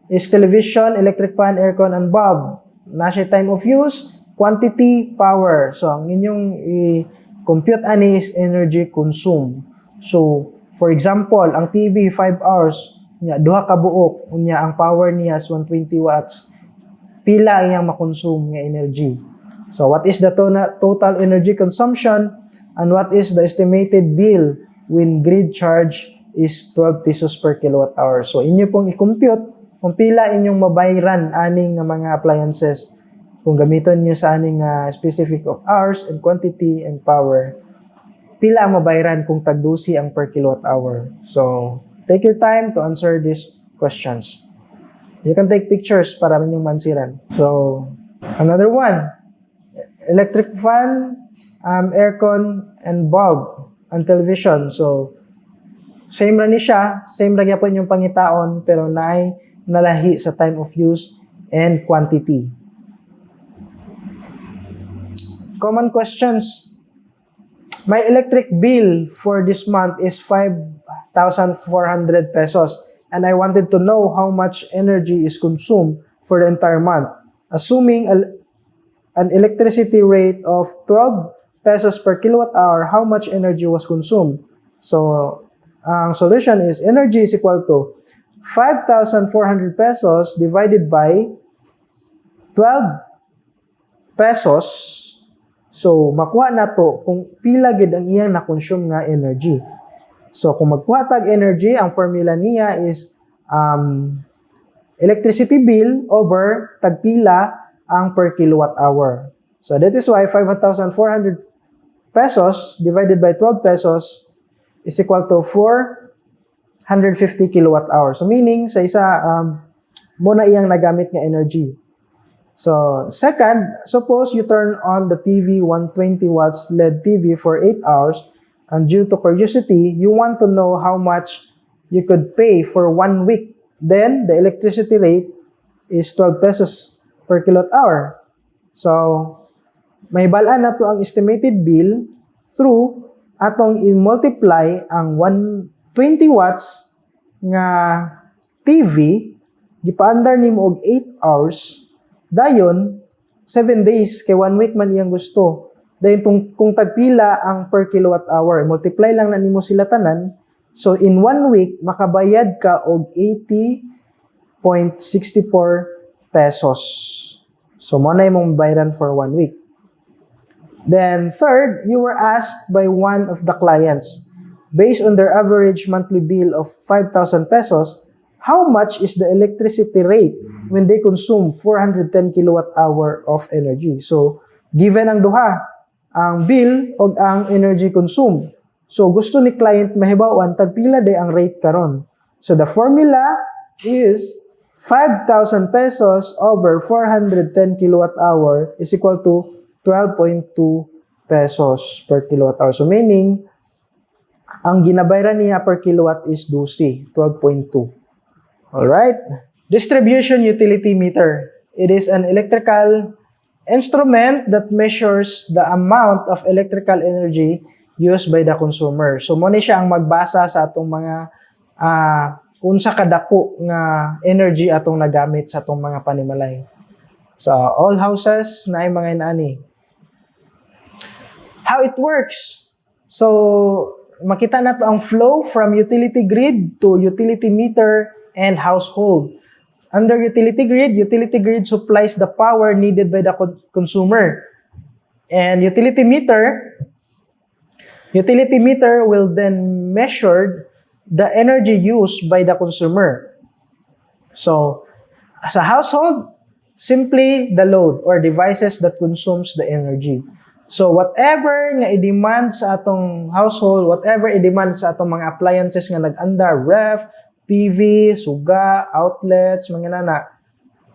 is television, electric fan, aircon, and bulb. Nasa time of use, quantity, power. So, ang inyong i-compute ani is energy consumed. So, for example, ang TV 5 hours, nya duha ka buok, unya ang power niya is 120 watts. Pila iyang makonsume nga energy. So, what is the total energy consumption and what is the estimated bill when grid charge is 12 pesos per kilowatt hour? So, inyo pong i-compute kung pila inyong mabayran aning nga mga appliances kung gamiton nyo sa aning specific of hours and quantity and power. Pila ang mabayran kung tagdusi ang per kilowatt hour. So, take your time to answer these questions. You can take pictures para minyong mansiran. So, another one. Electric fan, aircon, and bulb, and television. So, same ra ni siya, same ra gyapon yung pangitaon, pero naay nalahi sa time of use and quantity. Common questions. My electric bill for this month is 5,400 pesos, and I wanted to know how much energy is consumed for the entire month. Assuming an electricity rate of 12 pesos per kilowatt hour, how much energy was consumed? So, ang solution is energy is equal to 5,400 pesos divided by 12 pesos. So, makuha na to kung pila gid ang iyang na-consume nga energy. So, kung magkuha tag energy, ang formula niya is electricity bill over tagpila ang per kilowatt hour. So, that is why 5,400 pesos divided by 12 pesos is equal to 450 kilowatt hour. So, meaning, sa isa mo na iyang nagamit nga energy. So, second, suppose you turn on the TV 120 watts LED TV for 8 hours and due to curiosity, you want to know how much you could pay for 1 week. Then, the electricity rate is 12 pesos per kilowatt hour. So, may balaan na to ang estimated bill through atong i-multiply ang 120 watts nga TV, gipaandar nimo og 8 hours, dayon 7 days kay 1 week man iyang gusto. Dayon kung tagpila ang per kilowatt hour, multiply lang na nimo sila tanan. So in 1 week makabayad ka og 80.64 pesos. So mo na imong bayaran for 1 week. Then third, you were asked by one of the clients, based on their average monthly bill of 5,000 pesos, how much is the electricity rate when they consume 410 kilowatt hour of energy? So, given ang duha, ang bill o ang energy consume. So, gusto ni client mahibawan, tagpila day ang rate karon. So, the formula is 5,000 pesos over 410 kilowatt hour is equal to 12.2 pesos per kilowatt hour. So, meaning, ang ginabayaran niya per kilowatt is 12.2. Alright? Distribution utility meter. It is an electrical instrument that measures the amount of electrical energy used by the consumer. So, mo ni siya ang magbasa sa atong mga unsa kadako nga energy atong nagamit sa atong mga panimalay. So, all houses na ay mga inaani. How it works? So, makita na to ang flow from utility grid to utility meter and household. Under utility grid supplies the power needed by the consumer. And utility meter will then measure the energy used by the consumer. So, as a household, simply the load or devices that consumes the energy. So, whatever nga i-demand sa atong household, whatever i-demand sa atong mga appliances nga nag-andar, ref, TV, suga, outlets, mga nana,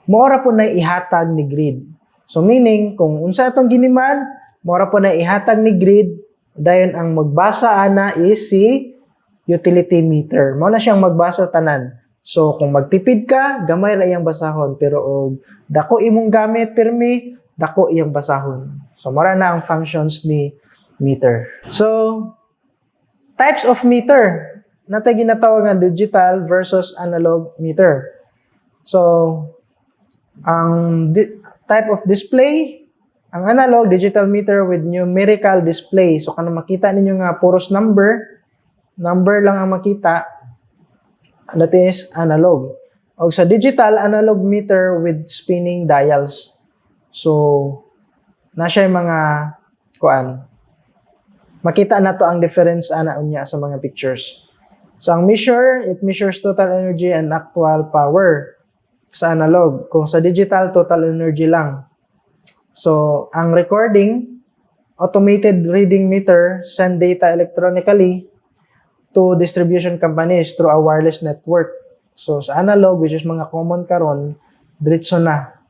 mora po na ihatag ni grid. So, meaning, kung unsa atong giniman, mora po na ihatag ni grid, dayon ang magbasa ana is si utility meter. Mao na siyang magbasa tanan. So, kung magtipid ka, gamay ra iyang basahon. Pero, dako imong gamit, pirmi, dako iyang basahon. So, mora na ang functions ni meter. So, types of meter. Natay ginatawag nga digital versus analog meter. So, ang type of display, ang analog digital meter with numerical display. So, kanang makita ninyo nga puros number lang ang makita, that is analog. O sa digital, analog meter with spinning dials. So, nasya yung mga makita na to ang difference ana unya sa mga pictures. So, ang measure, it measures total energy and actual power sa analog. Kung sa digital, total energy lang. So, ang recording, automated reading meter, send data electronically to distribution companies through a wireless network. So, sa analog, which is mga common karon, diretso na.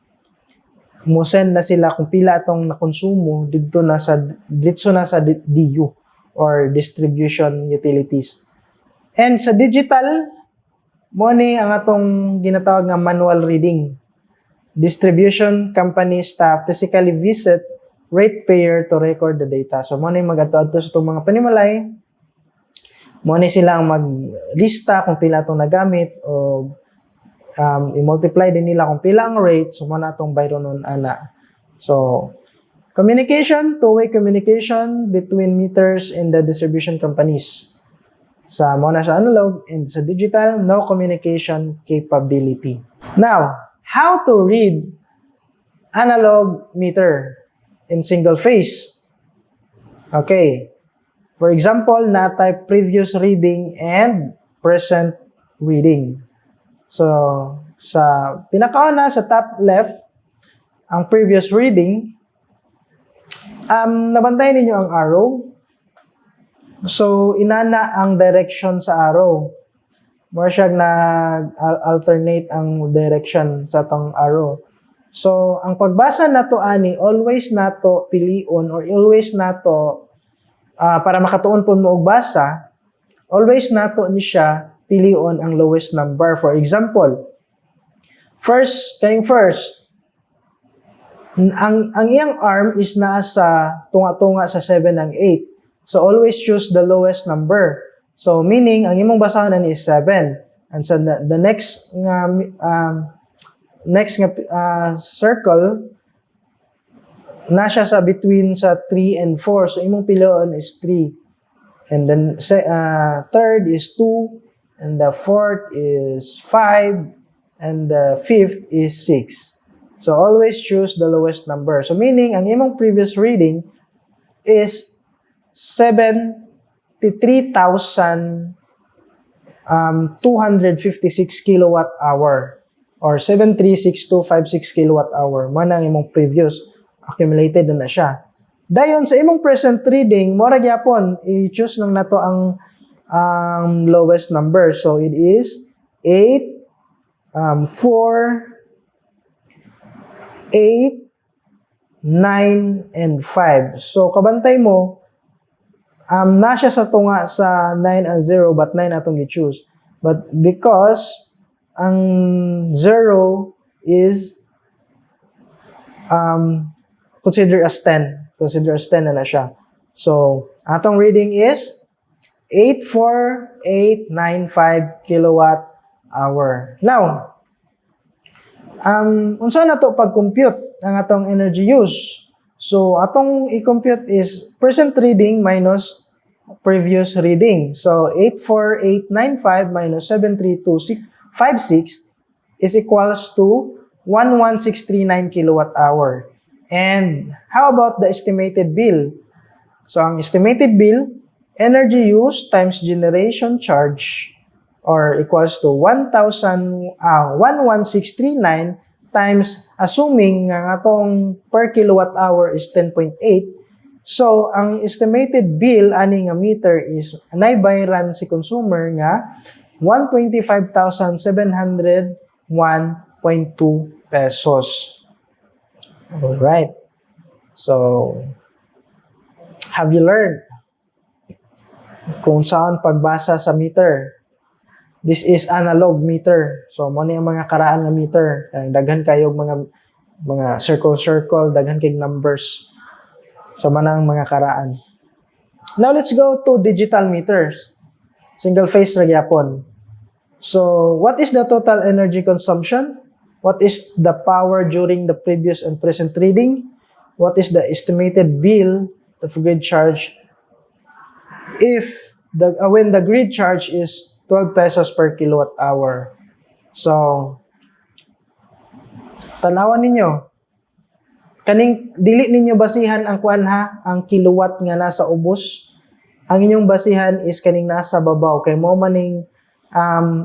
Mo-send na sila kung pila itong nakonsumo, diretso na sa DU or distribution utilities. And sa digital, mo ni ang atong ginatawag nga manual reading. Distribution company staff physically visit ratepayer to record the data. So, mo ni mag-ato-ato sa itong mga panimalay, mo ni sila ang maglista kung pila itong nagamit o i-multiply din nila kung pila ang rate. So, mo na itong bayro nun, ana. So, communication, two-way communication between meters and the distribution companies. Sa muna sa analog and sa digital, no communication capability. Now, how to read analog meter in single phase? Okay. For example, na-type previous reading and present reading. So, sa pinakauna, sa top left, ang previous reading, nabantayan ninyo ang arrow. So, inana ang direction sa arrow. more siya nag-alternate ang direction sa tong arrow. So, ang pagbasa nato ani, always nato pilion or always nato para makatuon po mo og basa, always nato ni siya pilion ang lowest number. For example, first, ang iyang arm is nasa tunga-tunga sa 7 and 8. So, always choose the lowest number. So, meaning, ang imong basahan is 7. And so, the next circle, nasa sa between sa 3 and 4. So, imong pilion is 3. And then, third is 2. And the fourth is 5. And the fifth is 6. So, always choose the lowest number. So, meaning, ang imong previous reading is 73,256 kilowatt hour or 736,256 kilowatt hour. Man ang imong previous. Accumulated na siya. Dayon, sa imong present reading, mora gyapon, i-choose lang nato ang lowest number. So, it is 8, 4, 8, 9, and 5. So, kabantay mo, na siya sa tunga sa 9 and 0, but 9 atong i-choose. But because ang 0 is consider as 10. Consider as 10 na siya. So, atong reading is 84895 kilowatt hour. Now, unsa na to pag-compute ang atong energy use? So, atong i-compute is present reading minus previous reading. So, 84895 minus 73256 is equals to 11639 kilowatt hour. And how about the estimated bill? So, ang estimated bill, energy use times generation charge or equals to 11639 times assuming nga atong per kilowatt hour is 10.8. So, ang estimated bill ani nga meter is naibayaran si consumer nga 125,701.2 pesos. Alright. So, have you learned kung saan pagbasa sa meter? This is analog meter. So, mo ni ang mga karaan nga meter. Daghan kayo mga circle, daghan kay numbers. So, manang mga karaan. Now, let's go to digital meters. Single phase ra gyapon. So, what is the total energy consumption? What is the power during the previous and present reading? What is the estimated bill of grid charge? When the grid charge is 12 pesos per kilowatt hour. So, tanawan ninyo. Dili ninyo basihan ang kuan ha, ang kilowatt nga nasa ubos. Ang inyong basihan is kaning nasa babaw kay mo maning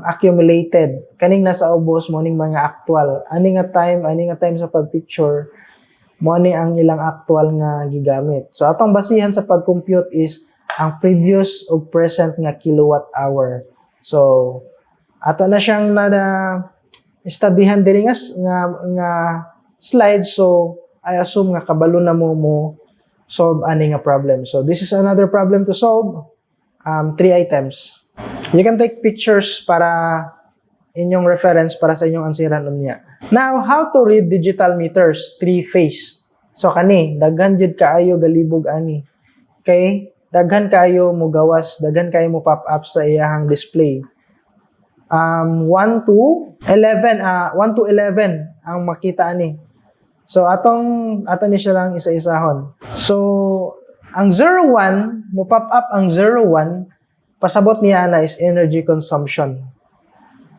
accumulated. Kaning nasa ubos mo ning mga actual. Ani nga time sa pagpicture mo ni ang ilang actual nga gigamit. So atong basihan sa pag-compute is ang previous o present nga kilowatt hour. So ato na siyang studyhan diri nga slide. So I assume nga kabalo na mo solve ani nga problem. So this is another problem to solve. 3 items. You can take pictures para inyong reference para sa inyong ansiran unya. Now, how to read digital meters 3-phase. So kani daghan jud kaayo galibog ani. Okay? Daghan kayo mo gawas, daghan kayo mo pop up sa iyahang display. 1 to 11 ang makita ani. So ato ni siya lang isa-isahon. So ang 01 mo pop up ang 01 pasabot niya na is energy consumption.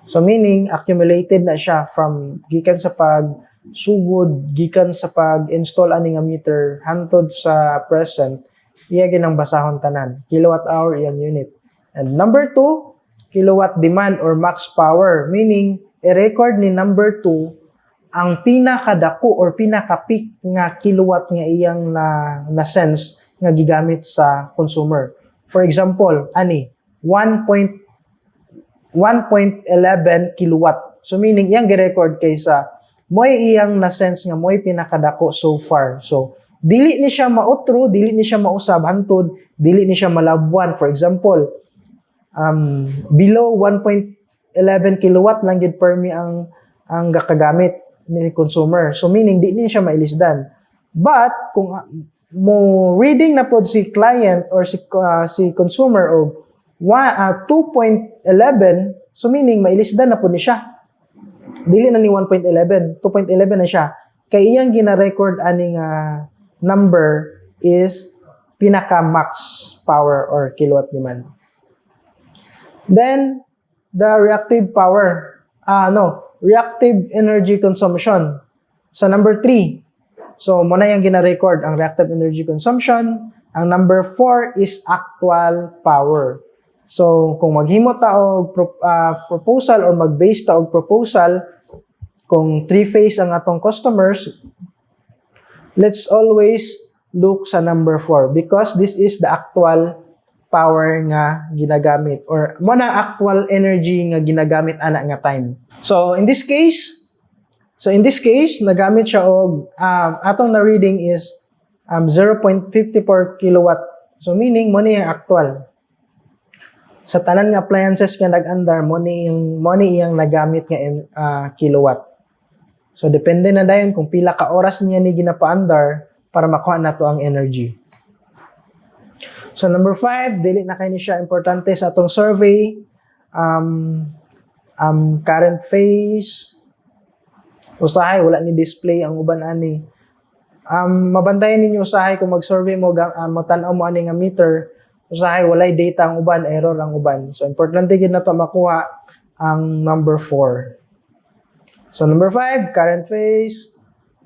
So meaning accumulated na siya from gikan sa pagsugod, gikan sa pag-install ani nga meter hantod sa present. Iya ginang basahon tanan. Kilowatt hour iyang unit. And number 2, kilowatt demand or max power. Meaning, i-record ni number 2 ang pinakadako or pinaka-peak nga kilowatt nga iyang na sense nga gigamit sa consumer. For example, 1.1 1.11 kilowatt. So meaning iyang gi-record kaysa mo'y iyang na sense nga mo'y pinakadako so far. So dili ni siya mautro, dili ni siya mausab hantod, dili ni siya malabwan. For example, below 1.11 kilowatt lang gid permi ang gakagamit ni consumer. So meaning di ni siya mailisdan. But kung mo reading na pod si client or si consumer og 2.11, so meaning mailisdan na pod ni siya. Dili na ni 1.11, 2.11 na siya. Kay iyang gina-record aning number is pinaka max power or kilowatt naman. Then the reactive power, reactive energy consumption. So number 3. So muna yung gina-record ang reactive energy consumption. Ang number 4 is actual power. So kung maghimo ta og proposal or mag-base ta og proposal, kung 3-phase ang atong customers, let's always look sa number 4 because this is the actual power nga ginagamit or muna actual energy nga ginagamit ana nga time. So in this case, nagamit siya og atong na reading is 0.54 kilowatt. So meaning mo ni actual. Sa tanan nga appliances nga nag-andar mo ni iyang nagamit nga kilowatt. So depende na dayon kung pila ka oras niya ni ginapaandar para makuha nato ang energy. So number 5, dili na kay ni siya importante sa atong survey. Current phase. Usahay wala ni display ang uban ani. Mabantayan ninyo usahay kung mag-survey mo tan-aw mo ani nga meter. Usahay walay data ang uban, error ang uban. So importante gid nato makuha ang number 4. So number 5, current phase,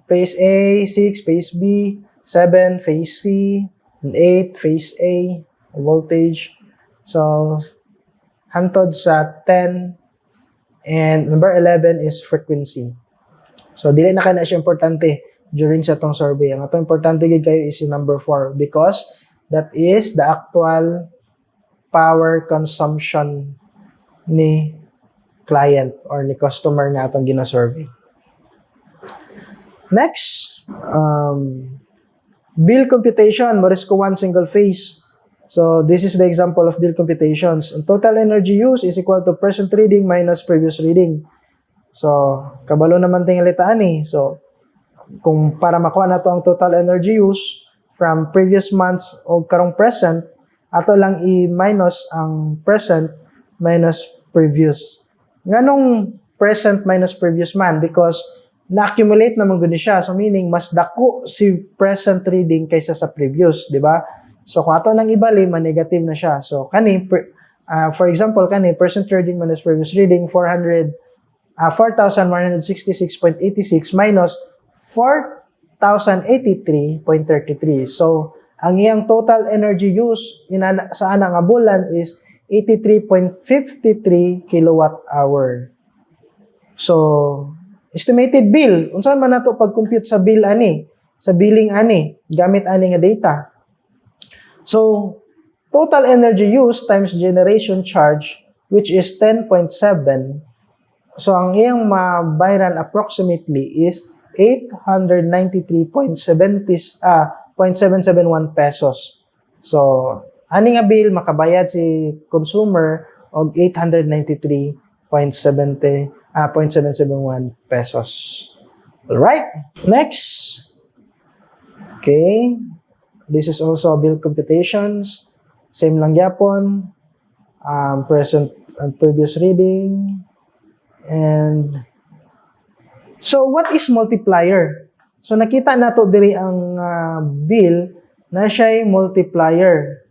phase A, 6, phase B, 7, phase C, and 8, phase A, voltage. So hantod sa 10, and number 11 is frequency. So dili na kana siya importante during sa tong survey. Ang atong importante gid kayo is yung number 4 because that is the actual power consumption ni client or ni customer nga atong gina-survey. Next, bill computation, Morisco 1 single phase. So this is the example of bill computations. And total energy use is equal to present reading minus previous reading. So kabalo naman tingalitaan ni. So kung para makuha nato ang total energy use from previous months o karong present, ato lang i-minus ang present minus previous. Nganong present minus previous man? Because na-accumulate naman gud siya. So meaning mas dako si present reading kaysa sa previous, di ba? So kung ato nang ibali, man-negative na siya. So for example, present reading minus previous reading 4,166.86 minus 4,083.33. So ang iyang total energy use sa ana nga bulan is 83.53 kilowatt hour. So, estimated bill. Unsa man nato pag-compute sa bill ani? Sa billing ani, gamit ani nga data. So, total energy use times generation charge which is 10.7. So, ang iyang mabayaran approximately is 893.771 pesos. So, ani nga bill makabayad si consumer og 893.771 pesos. All right. Next. Okay. This is also bill computations. Same lang gyapon. Present and previous reading. And so what is multiplier? So nakita nato diri ang bill na siya'y multiplier.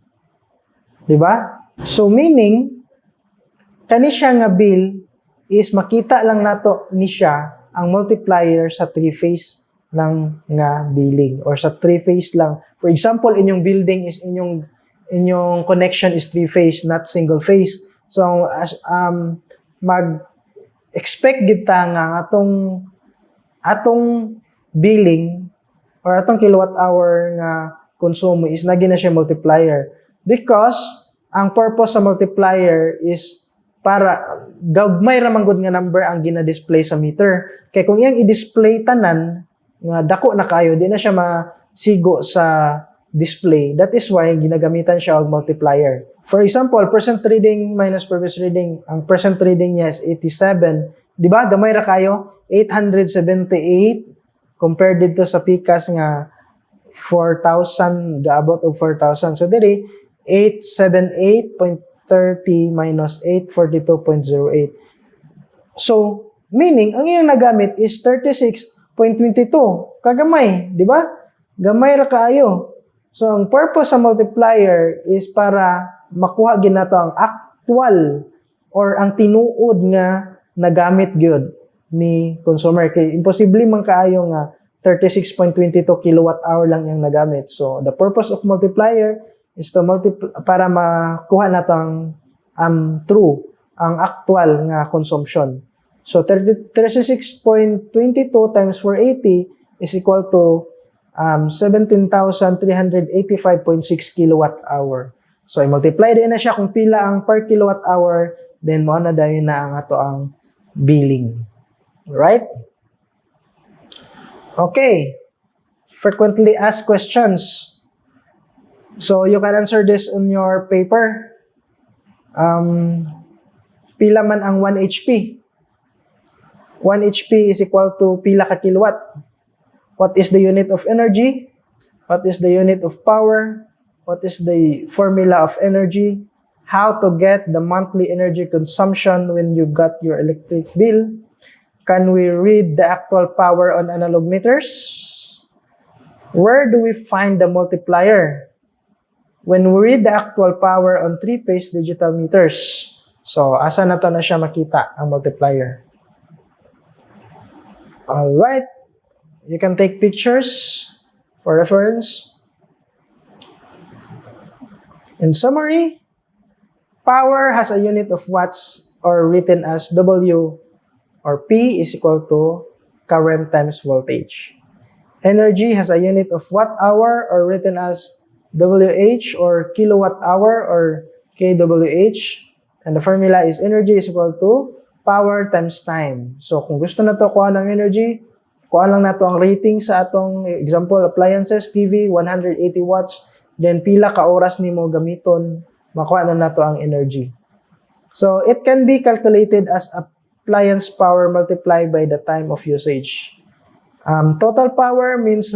Diba? So meaning, kani siya nga bill is makita lang nato ni siya ang multiplier sa 3-phase lang nga billing or sa 3-phase lang. For example, inyong building is inyong connection is 3-phase, not single phase. So mag-expect kita nga atong billing or atong kilowatt hour nga konsumo is naging na siya multiplier. Because ang purpose sa multiplier is para gagmay ra man gud nga number ang gina-display sa meter. Kay kung iyang i-display tanan nga dako na kayo, di na siya masigo sa display. That is why ginagamitan siya og multiplier. For example, present reading minus previous reading. Ang present reading niya is 87. Di ba? Gamay ra kayo. 878 compared dito sa PCAS nga 4,000, gaabot og 4,000. So, diri, 878.30 minus 842.08. So, meaning, ang iyang nagamit is 36.22. Kagamay, di ba? Gamay ra kaayo. So, ang purpose sa multiplier is para makuha ginato ang actual or ang tinuod nga nagamit gyud ni consumer. Kay imposible man kaayo nga 36.22 kilowatt hour lang yung nagamit. So, the purpose of multiplier is to para makuha nato ang true, ang actual nga consumption. So, 36.22 times 480 is equal to 17,385.6 kilowatt hour. So, i-multiply din na siya kung pila ang per kilowatt hour, then mo na dahil na ang ato ang billing. Right? Okay. Frequently asked questions. So, you can answer this in your paper. Pila man ang 1 HP? 1 HP is equal to pila ka kilowatt? What is the unit of energy? What is the unit of power? What is the formula of energy? How to get the monthly energy consumption when you got your electric bill? Can we read the actual power on analog meters? Where do we find the multiplier when we read the actual power on 3-phase digital meters? So, asa na to na siya makita ang multiplier? Alright. You can take pictures for reference. In summary, power has a unit of watts or written as W or P is equal to current times voltage. Energy has a unit of watt hour or written as WH or kilowatt hour or kWh. And the formula is energy is equal to power times time. So kung gusto na to kuha ng energy, kuha lang na to ang rating sa atong example appliances, TV, 180 watts. Then pila ka oras nimo gamiton, makuha na nato ang energy. So it can be calculated as appliance power multiplied by the time of usage. Total power means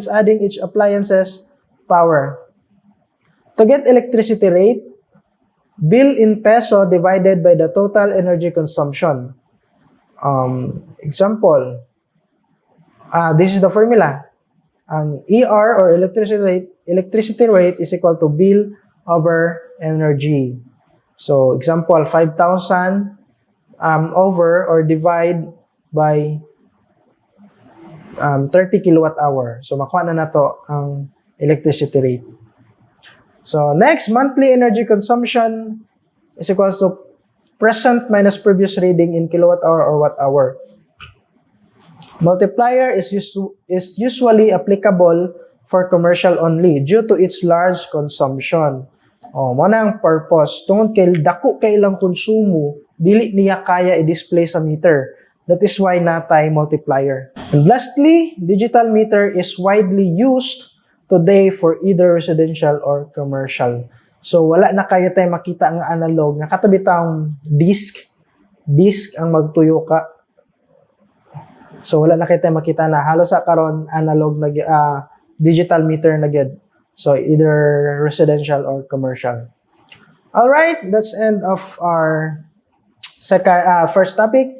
adding each appliance's power. To get electricity rate, bill in peso divided by the total energy consumption. Example, this is the formula. ER or electricity rate is equal to bill over energy. So, example, 5,000 over or divide by 30 kilowatt hour. So, makuha na nato ang electricity rate. So, next, monthly energy consumption is equal to present minus previous reading in kilowatt hour or watt hour. Multiplier is usually applicable for commercial only due to its large consumption. Mo na ang purpose. Tungod kay dako kay ilang konsumo, dili niya kaya i-display sa meter. That is why natay multiplier. And lastly, digital meter is widely used today for either residential or commercial. So wala na kayo tayo makita ang analog nga katabi taong disk ang magtuyo ka. So wala na kayo tayo makita na halos sa karon analog na digital meter na gyud. So either residential or commercial. All right, that's end of our first topic.